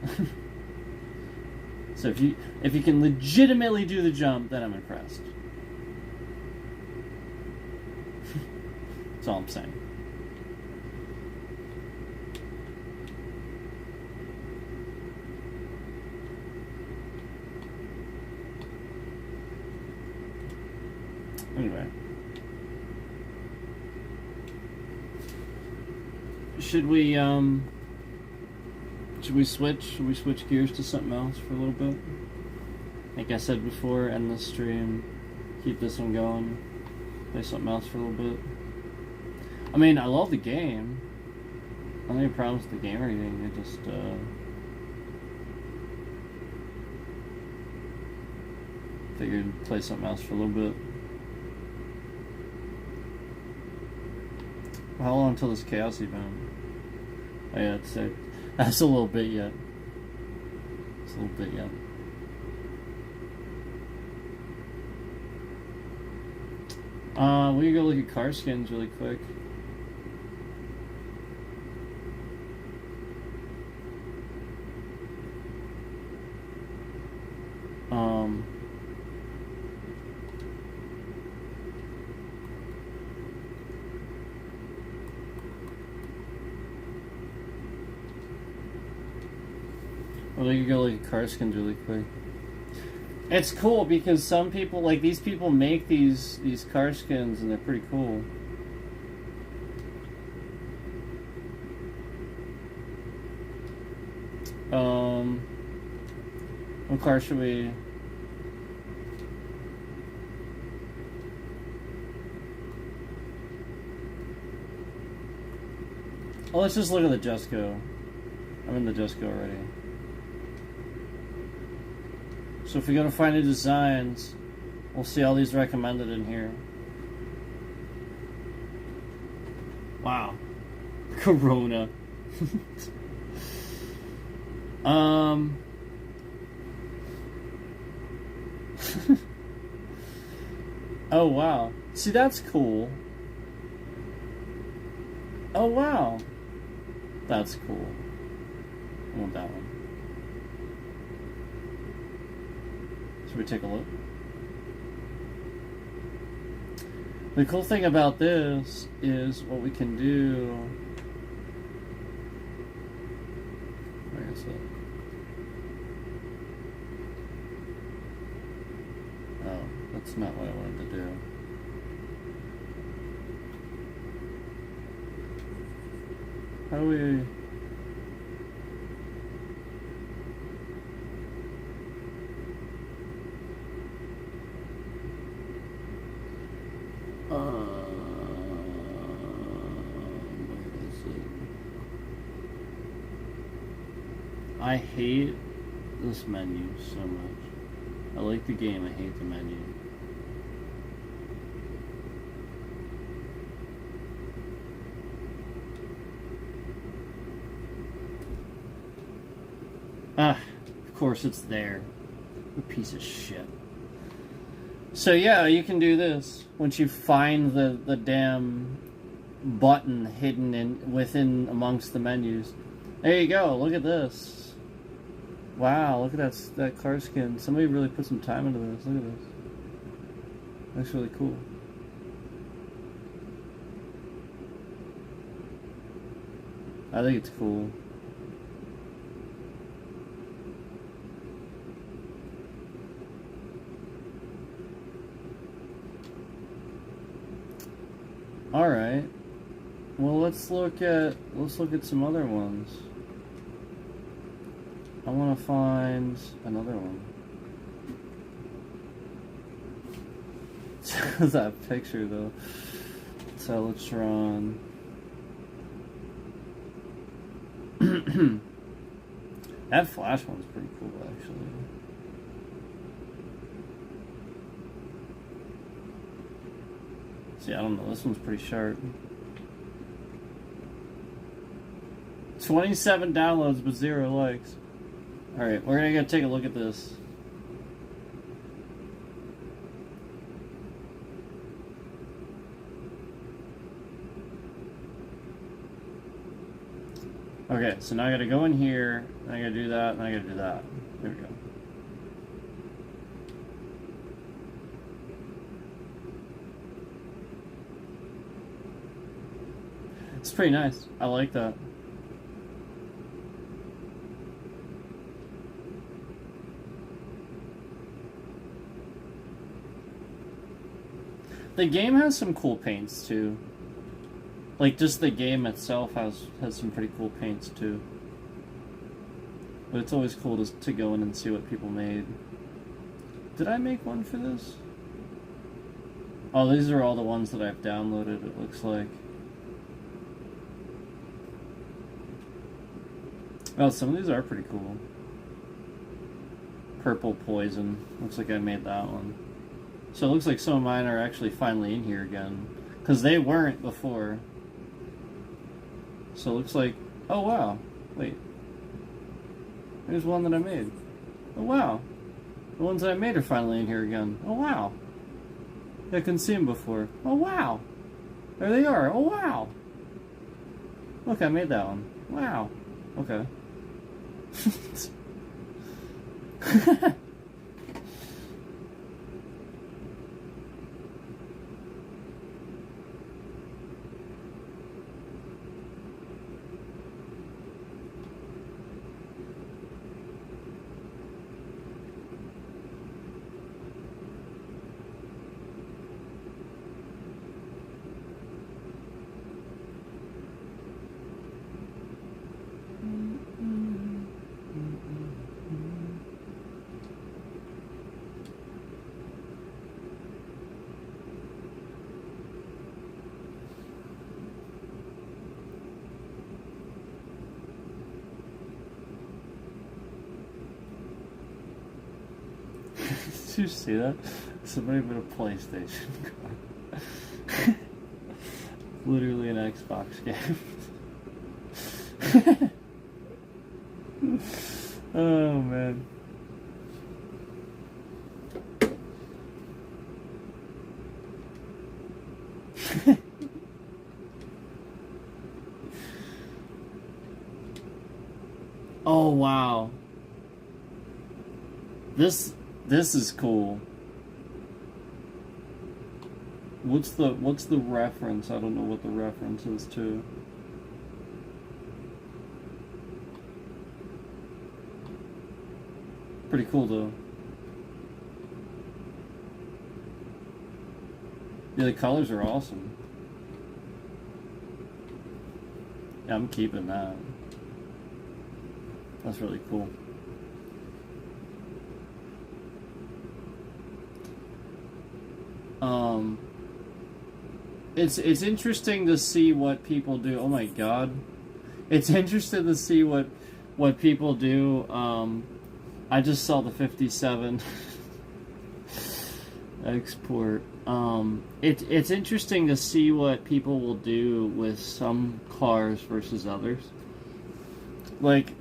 So if you can legitimately do the jump, then I'm impressed. That's all I'm saying. Anyway. Should we switch? Should we switch gears to something else for a little bit? Like I said before, end the stream, keep this one going, play something else for a little bit. I mean, I love the game. I don't have any problems with the game or anything. I just figured play something else for a little bit. How long until this chaos event? Oh yeah, that's a little bit yet. It's a little bit yet. We can go look at car skins really quick. Well, we can go look at car skins really quick. It's cool because some people, like these people, make these car skins and they're pretty cool. What car should we? Oh, let's just look at the Just Go. I'm in the Just Go already. So if we go to find new designs, we'll see all these recommended in here. Wow. Corona. Oh wow. See, that's cool. Oh wow. That's cool. I want that one. Should we take a look? The cool thing about this is what we can do. Where is it? Oh, that's not what I wanted to do. How do we... where is it? I hate this menu so much. I like the game, I hate the menu. Ah, of course it's there. A piece of shit. So yeah, you can do this once you find the damn button hidden within amongst the menus. There you go. Look at this. Wow, look at that car skin. Somebody really put some time into this. Look at this. Looks really cool. I think it's cool. All right. Well, let's look at some other ones. I want to find another one. That picture though. Teletron. That Flash one's pretty cool, actually. See, I don't know. This one's pretty sharp. 27 downloads, but 0 likes. Alright, we're gonna go take a look at this. Okay, so now I gotta go in here, and I gotta do that, and I gotta do that. There we go. It's pretty nice. I like that. The game has some cool paints too. Like, just the game itself has some pretty cool paints, too. But it's always cool to go in and see what people made. Did I make one for this? Oh, these are all the ones that I've downloaded, it looks like. Oh, some of these are pretty cool. Purple Poison. Looks like I made that one. So it looks like some of mine are actually finally in here again. Because they weren't before. So it looks like... Oh, wow. Wait. There's one that I made. Oh, wow. The ones that I made are finally in here again. Oh, wow. I couldn't see them before. Oh, wow. There they are. Oh, wow. Look, I made that one. Wow. Okay. Did you see that? Somebody put a PlayStation card. Literally an Xbox game. Oh man. Oh wow. This is cool. What's the reference? I don't know what the reference is to. Pretty cool though. Yeah, the colors are awesome. Yeah, I'm keeping that. That's really cool. It's interesting to see what people do. Oh my god. It's interesting to see what people do. I just saw the 57 export. It's interesting to see what people will do with some cars versus others. Like,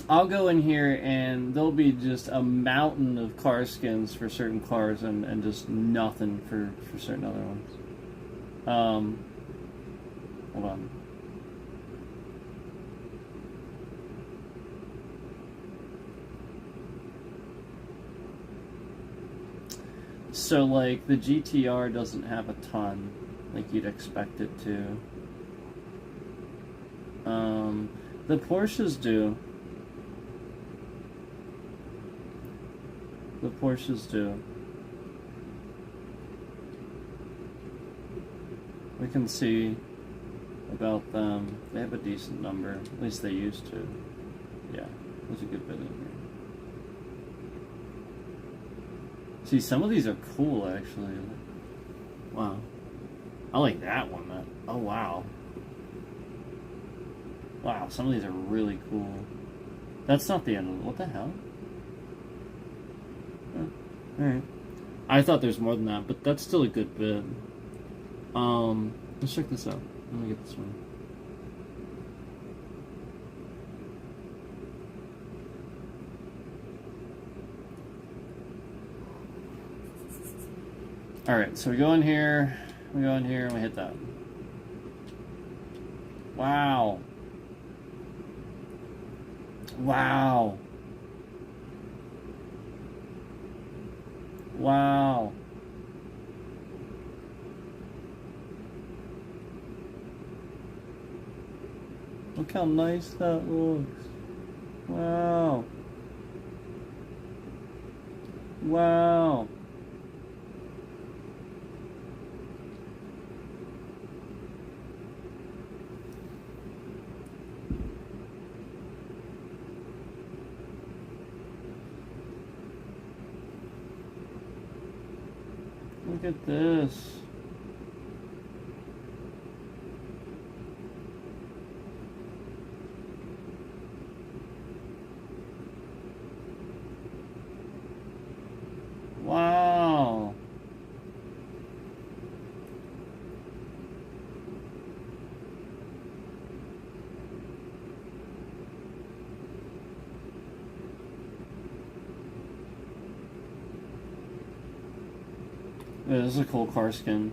I'll go in here and there'll be just a mountain of car skins for certain cars and just nothing for certain other ones. Hold on. So, like, the GTR doesn't have a ton, like you'd expect it to. The Porsches do. The Porsches do. We can see about them. They have a decent number. At least they used to. Yeah, there's a good bit in here. See, some of these are cool, actually. Wow. I like that one. Oh, wow. Wow, some of these are really cool. That's not the end of it. What the hell? Alright. I thought there's more than that, but that's still a good bit. Let's check this out. Let me get this one. Alright, so we go in here, and we hit that. Wow. Wow. Wow. Look how nice that looks. Wow. Wow. at this. Wow. Yeah, this is a cool car skin.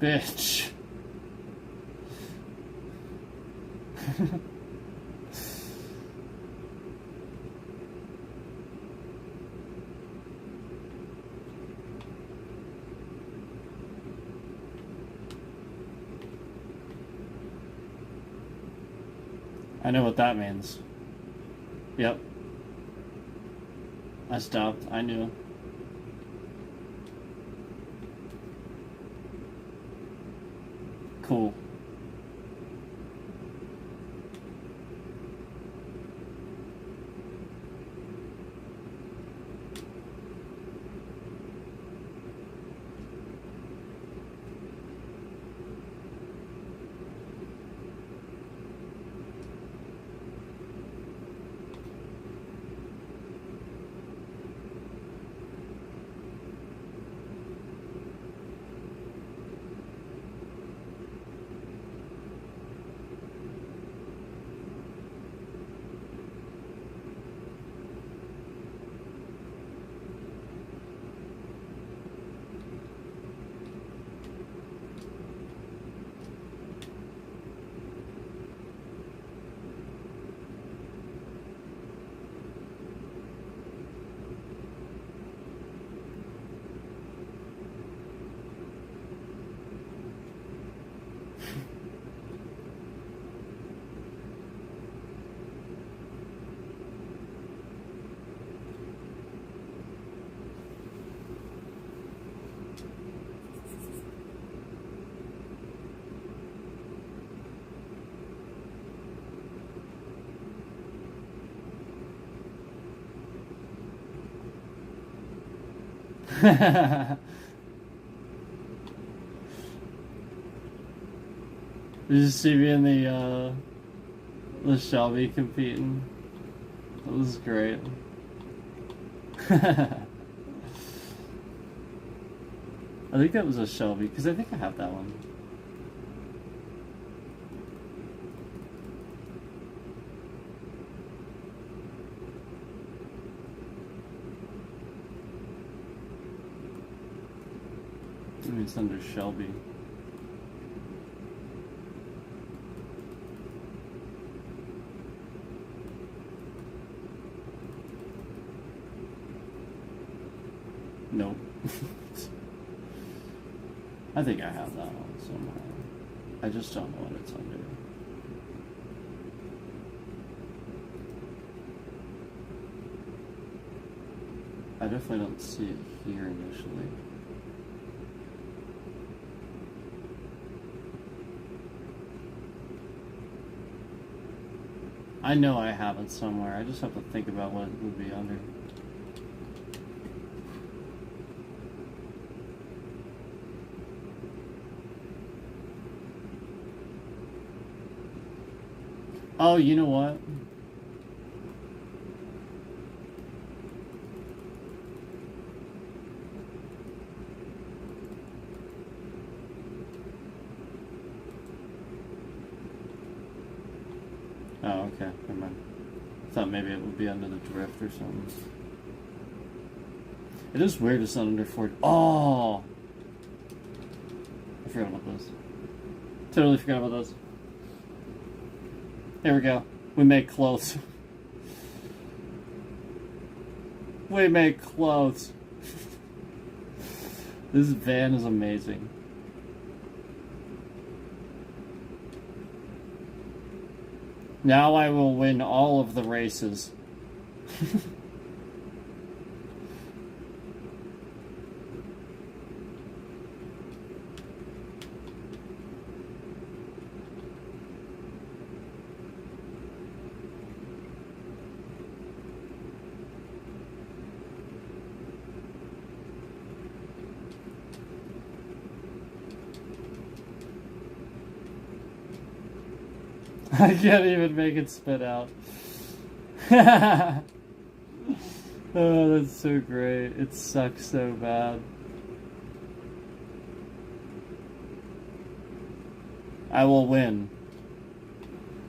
Bitch. I know what that means. Yep. I stopped. I knew. Cool. Did you see me in the Shelby competing? That was great. I think that was a Shelby, because I think I have that one. I mean, it's under Shelby. Nope. I think I have that one somewhere. I just don't know what it's under. I definitely don't see it here initially. I know I have it somewhere. I just have to think about what it would be under. Oh, you know what? Oh, okay. Never mind. I thought maybe it would be under the drift or something. It is weird it's not under 40. Oh! I forgot about those. Totally forgot about those. There we go. We make clothes. We make clothes. This van is amazing. Now I will win all of the races. I can't even make it spit out. Oh, that's so great. It sucks so bad. I will win.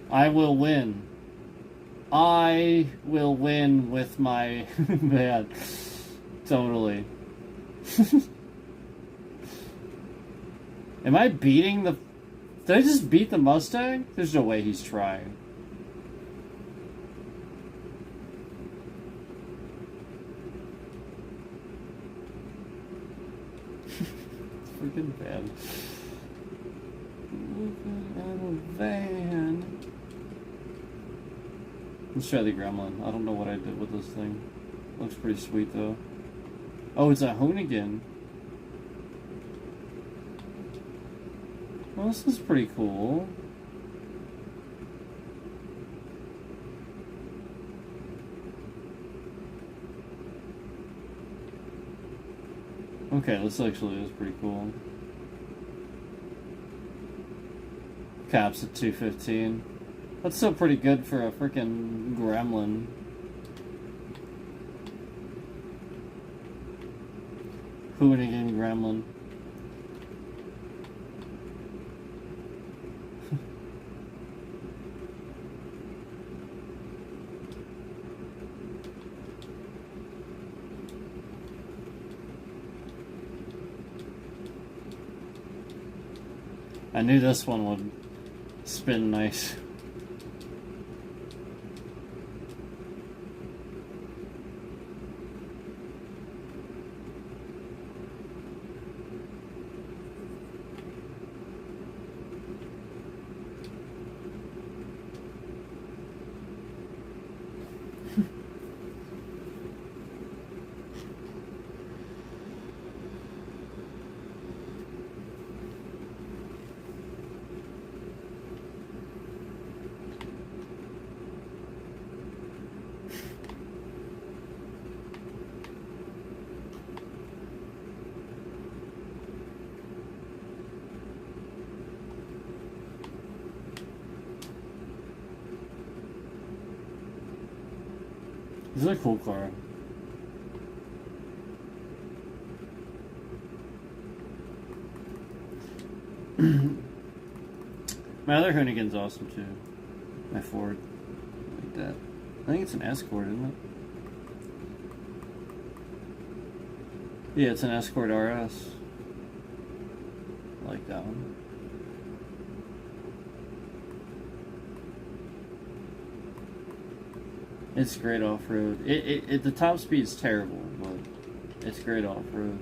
I will win. I will win with my man. Totally. Am I beating the... Did I just beat the Mustang? There's no way he's trying. It's freaking bad. Van. Let's try the Gremlin. I don't know what I did with this thing. Looks pretty sweet though. Oh, it's a Hoonigan. Well, this is pretty cool. Okay, this actually is pretty cool. Caps at 215. That's still pretty good for a freaking Gremlin. Hoonigan Gremlin. I knew this one would spin nice. This is a cool car. My other Hoonigan's awesome too. My Ford. Like that. I think it's an Escort, isn't it? Yeah, it's an Escort RS. I like that one. It's great off-road. The top speed's terrible, but it's great off-road.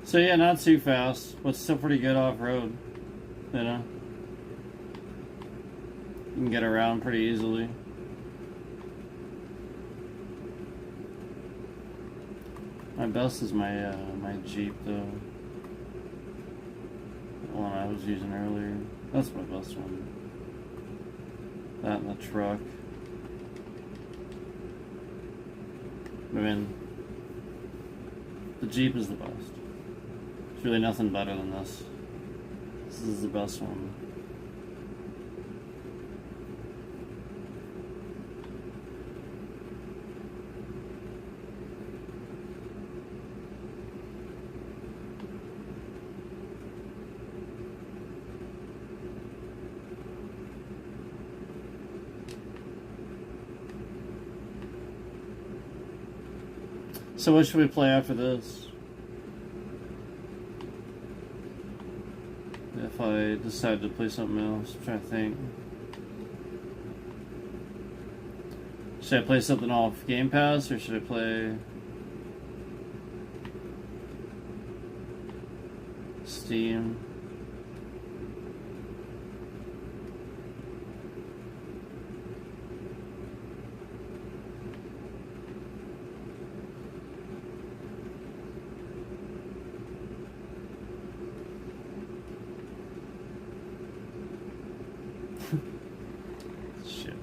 So yeah, not too fast, but still pretty good off-road, you know? You can get around pretty easily. My best is my my Jeep though. The one I was using earlier. That's my best one. That and the truck. I mean, the Jeep is the best. There's really nothing better than this. This is the best one. So what should we play after this? If I decide to play something else, I'm trying to think. Should I play something off Game Pass or should I play Steam? Shit.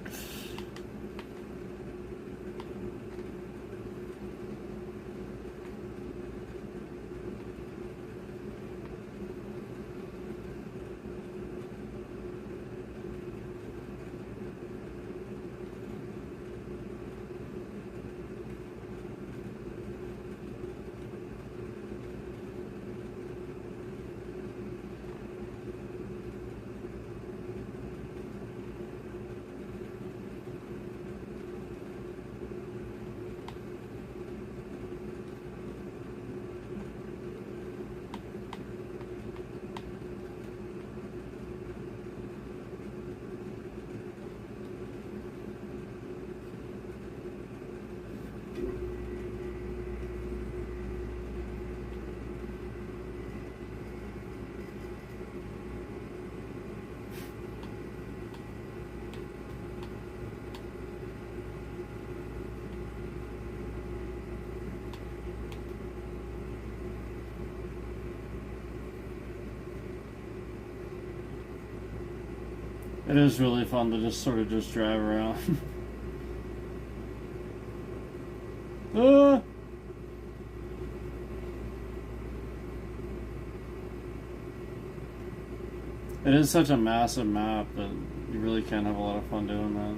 It is really fun to just sort of just drive around. It is such a massive map that you really can have a lot of fun doing that.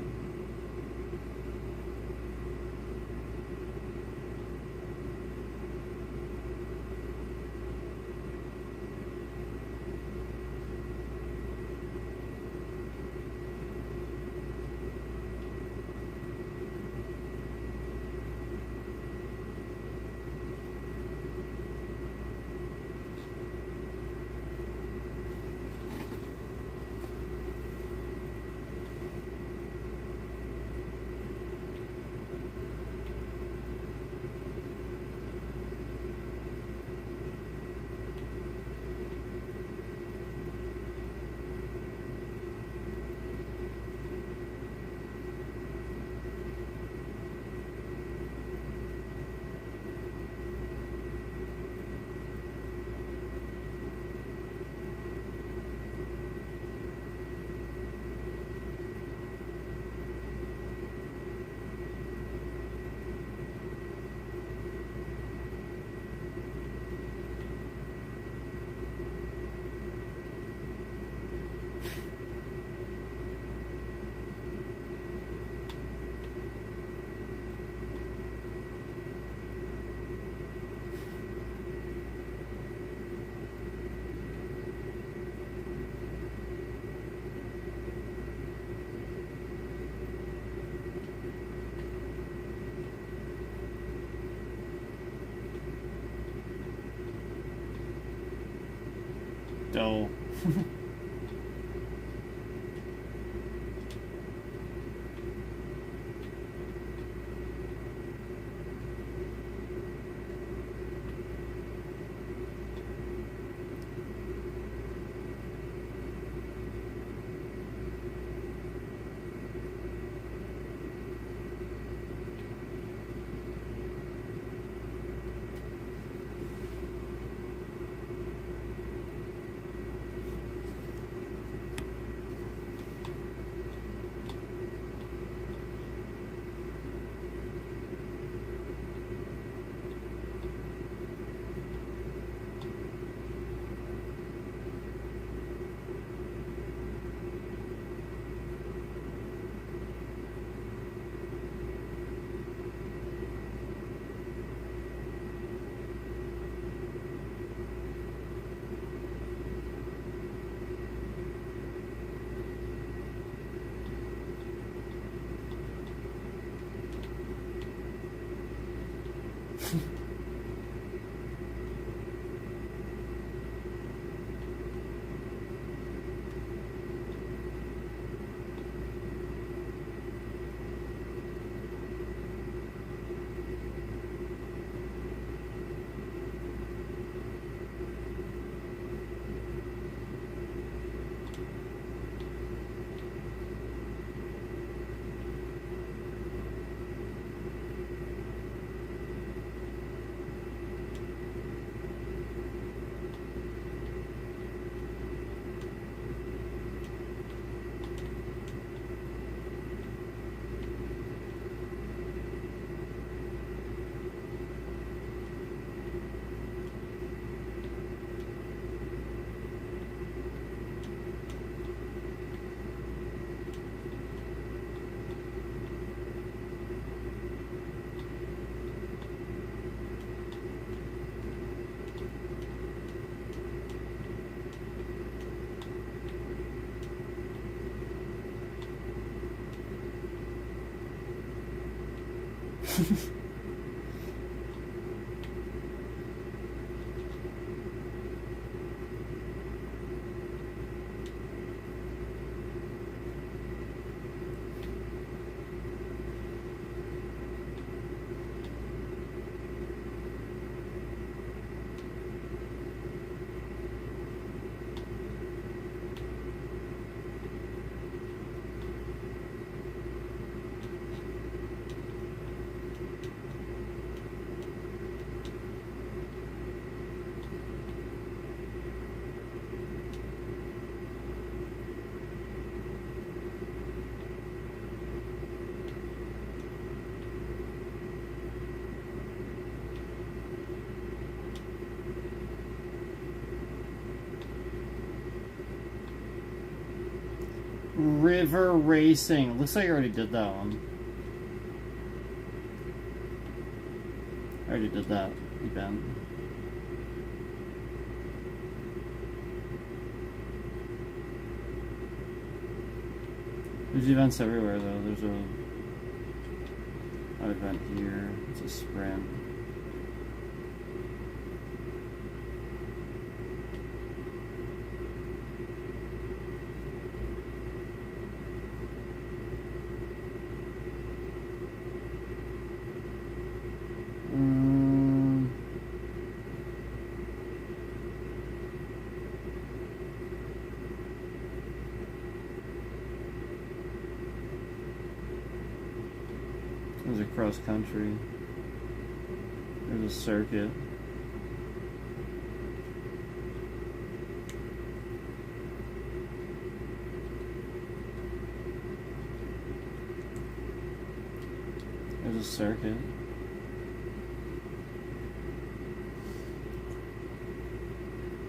Dope. River racing. Looks like I already did that one. I already did that event. There's events everywhere though. There's an event here. It's a sprint. There's a cross country. There's a circuit. There's a circuit.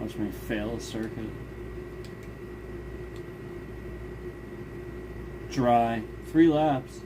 Watch me fail a circuit. Dry. 3 laps.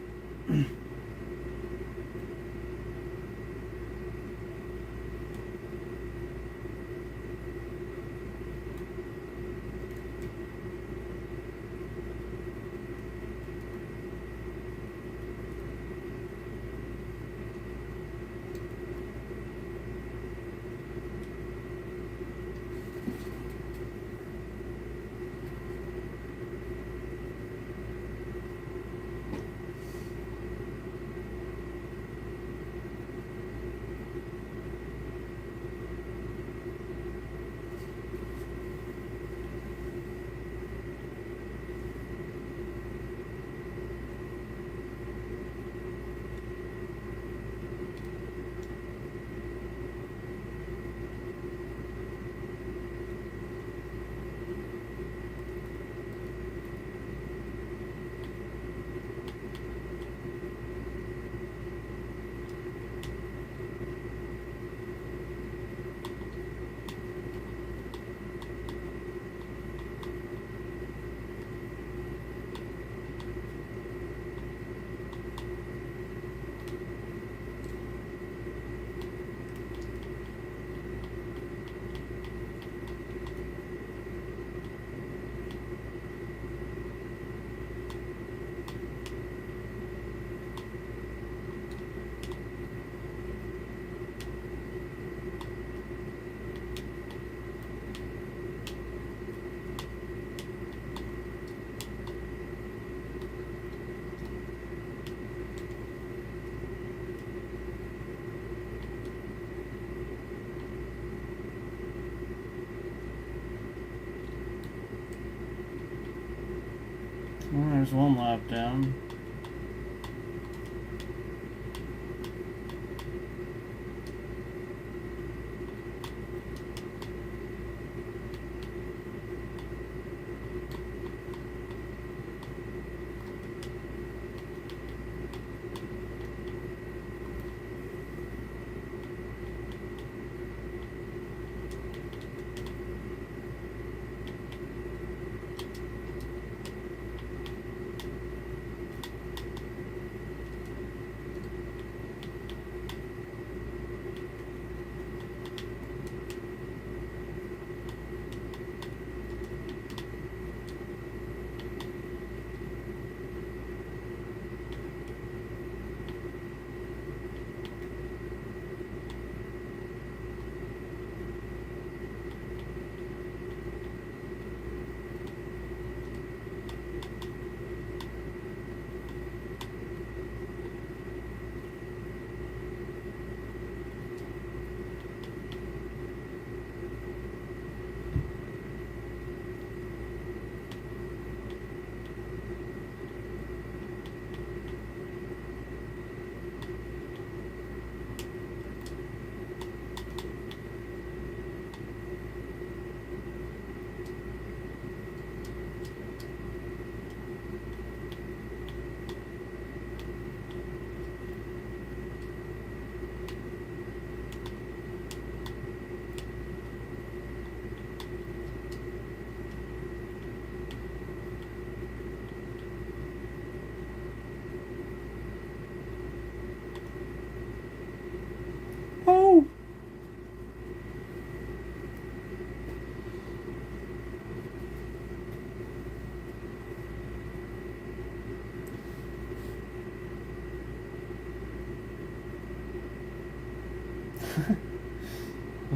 Well, there's 1 lap down.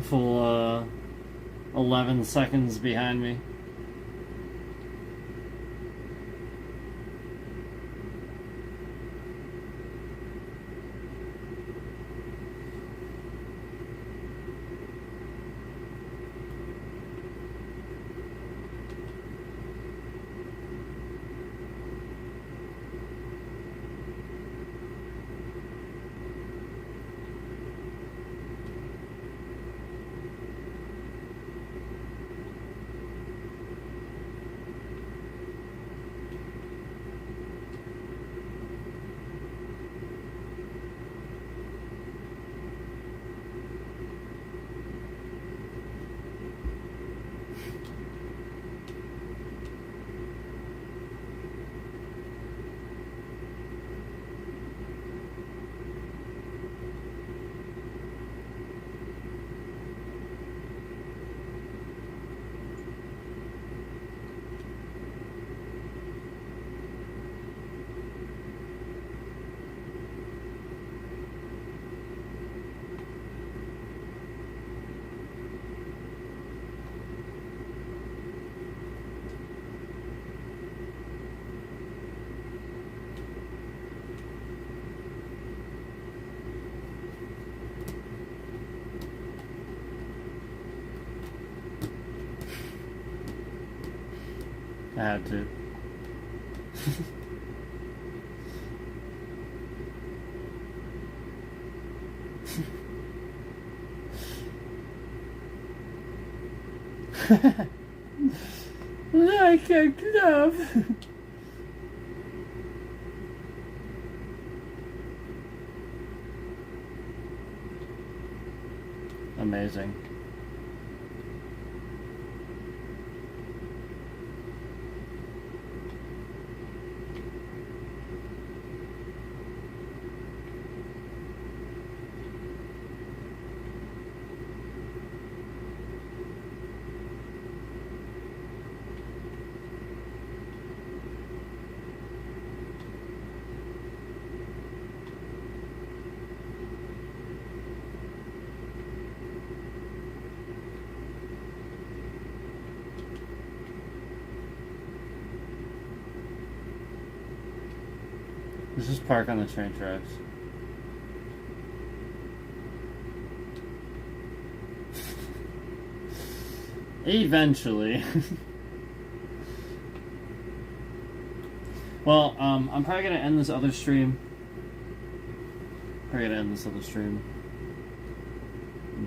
full 11 seconds behind me. I had to. Like a glove. Amazing. Let's just park on the train tracks. Eventually. Well, I'm probably gonna end this other stream.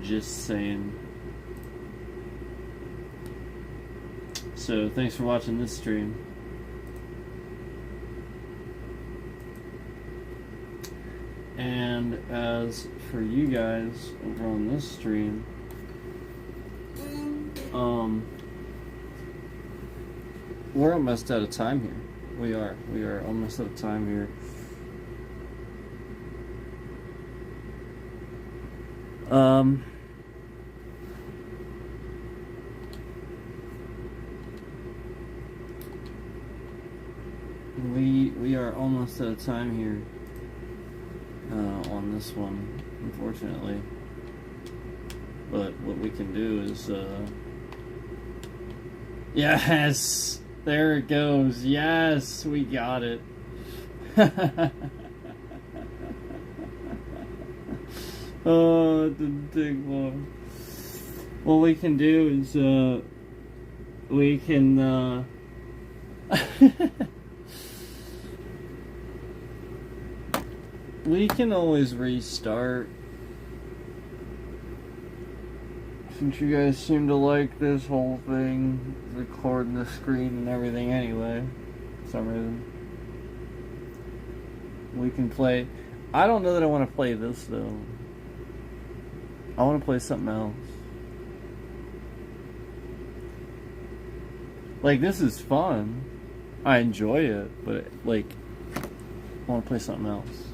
Just saying. So, thanks for watching this stream. And as for you guys over on this stream, we're almost out of time here. We are almost out of time here. We are almost out of time here. On this one, unfortunately. But what we can do is, yes! There it goes. Yes! We got it. Oh, it didn't take long. What we can do is, we can, we can always restart. Since you guys seem to like this whole thing, recording the screen and everything anyway, for some reason. We can play. I don't know that I want to play this though. I want to play something else. Like, this is fun. I enjoy it, but like, I want to play something else.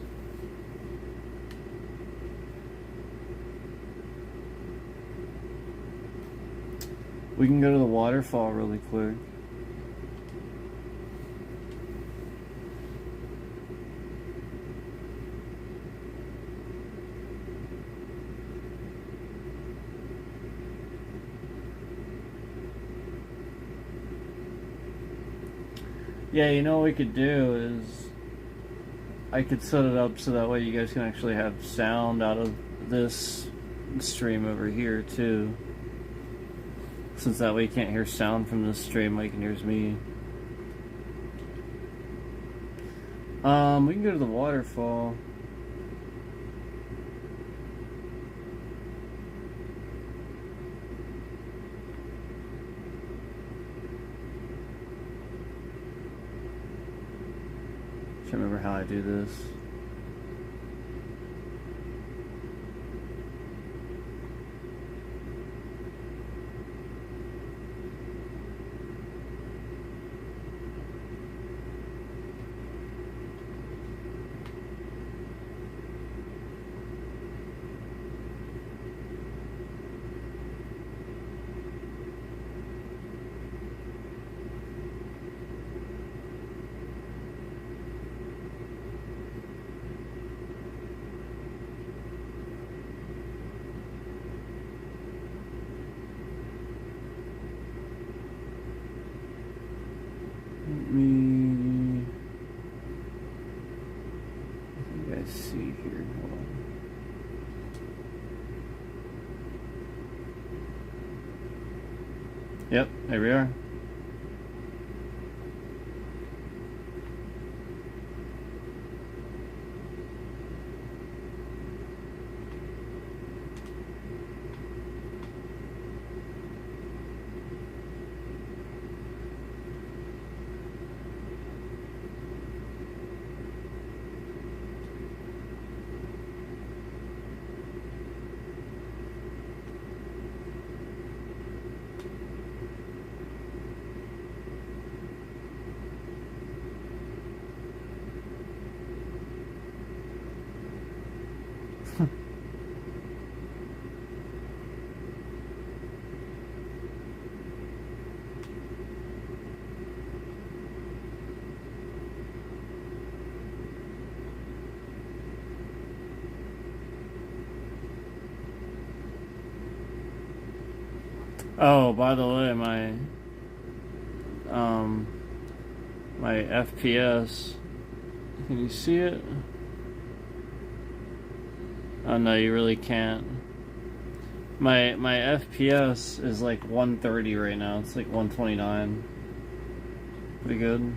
We can go to the waterfall really quick. Yeah, you know what we could do is I could set it up so that way you guys can actually have sound out of this stream over here too. Since that way you can't hear sound from this stream like you can hear me. We can go to the waterfall. I can't remember how I do this. Yep, there we are. Oh, by the way, my FPS. Can you see it? Oh no, you really can't. My FPS is like 130 right now. It's like 129. Pretty good.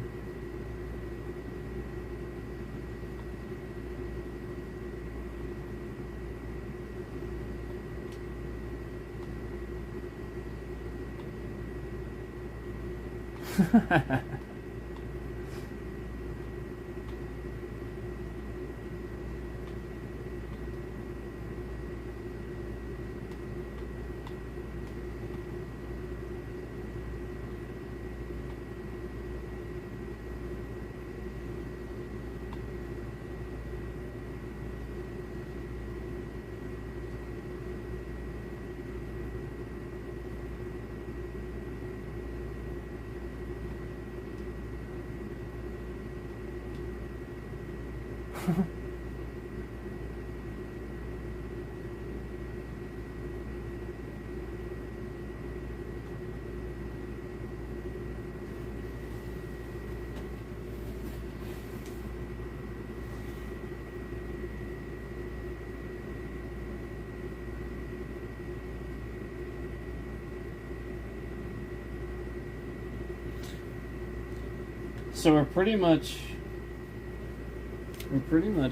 So we're pretty much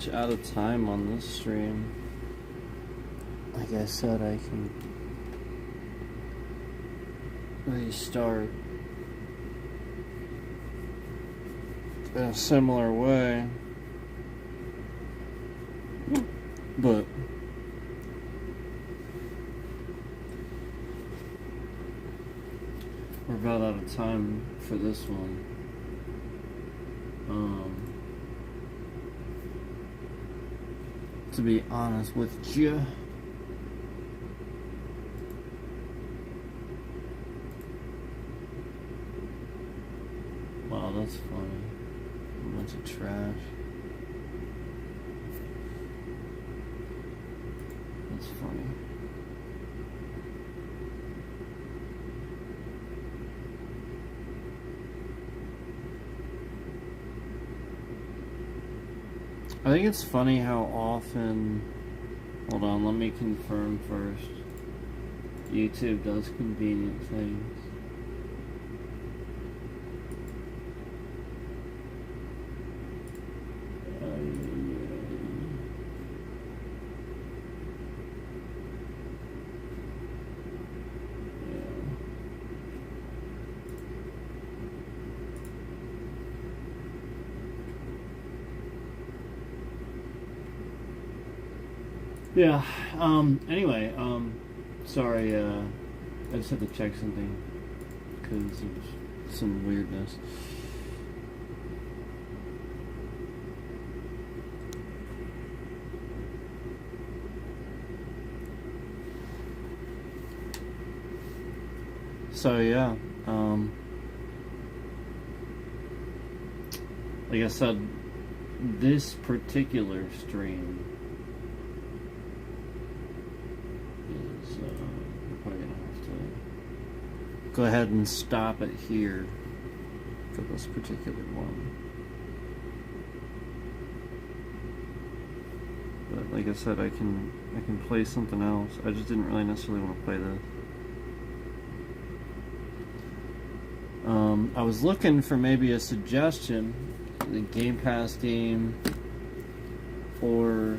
out of time on this stream. Like I said, I can restart in a similar way, but we're about out of time for this one. To be honest with you. Wow, that's funny. A bunch of trash. That's funny. I think it's funny how often. Hold on, let me confirm first. YouTube does convenient things. Yeah. Anyway, sorry, I just had to check something because of some weirdness. So yeah, like I said, this particular stream is we're probably gonna have to go ahead and stop it here for this particular one. But like I said, I can play something else. I just didn't really necessarily want to play this. I was looking for maybe a suggestion, the Game Pass game or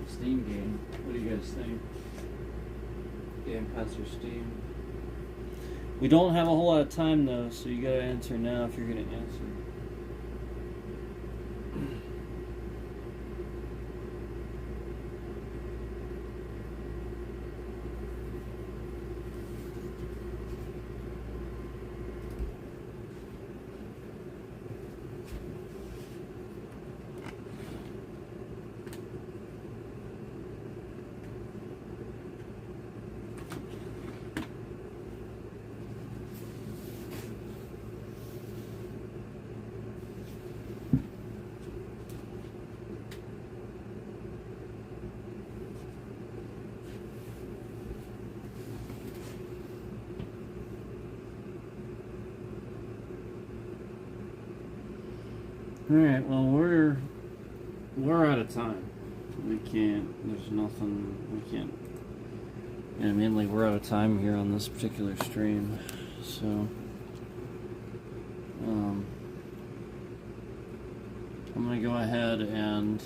Steam game. What do you guys think? Game Pass or Steam? We don't have a whole lot of time though, so you gotta answer now if you're gonna answer. Alright, well we're out of time. We can't, there's nothing, we can't, yeah, mainly we're out of time here on this particular stream, so, I'm gonna go ahead and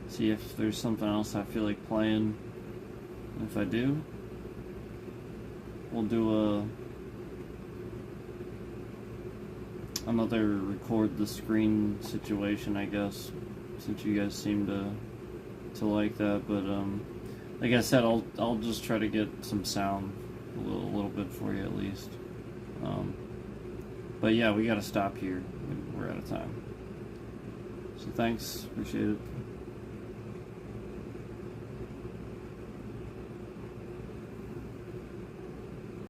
see if there's something else I feel like playing. If I do, we'll do another record the screen situation, I guess, since you guys seem to like that. But like I said, I'll just try to get some sound a little bit for you at least. But yeah, we got to stop here. We're out of time. So thanks, appreciate it.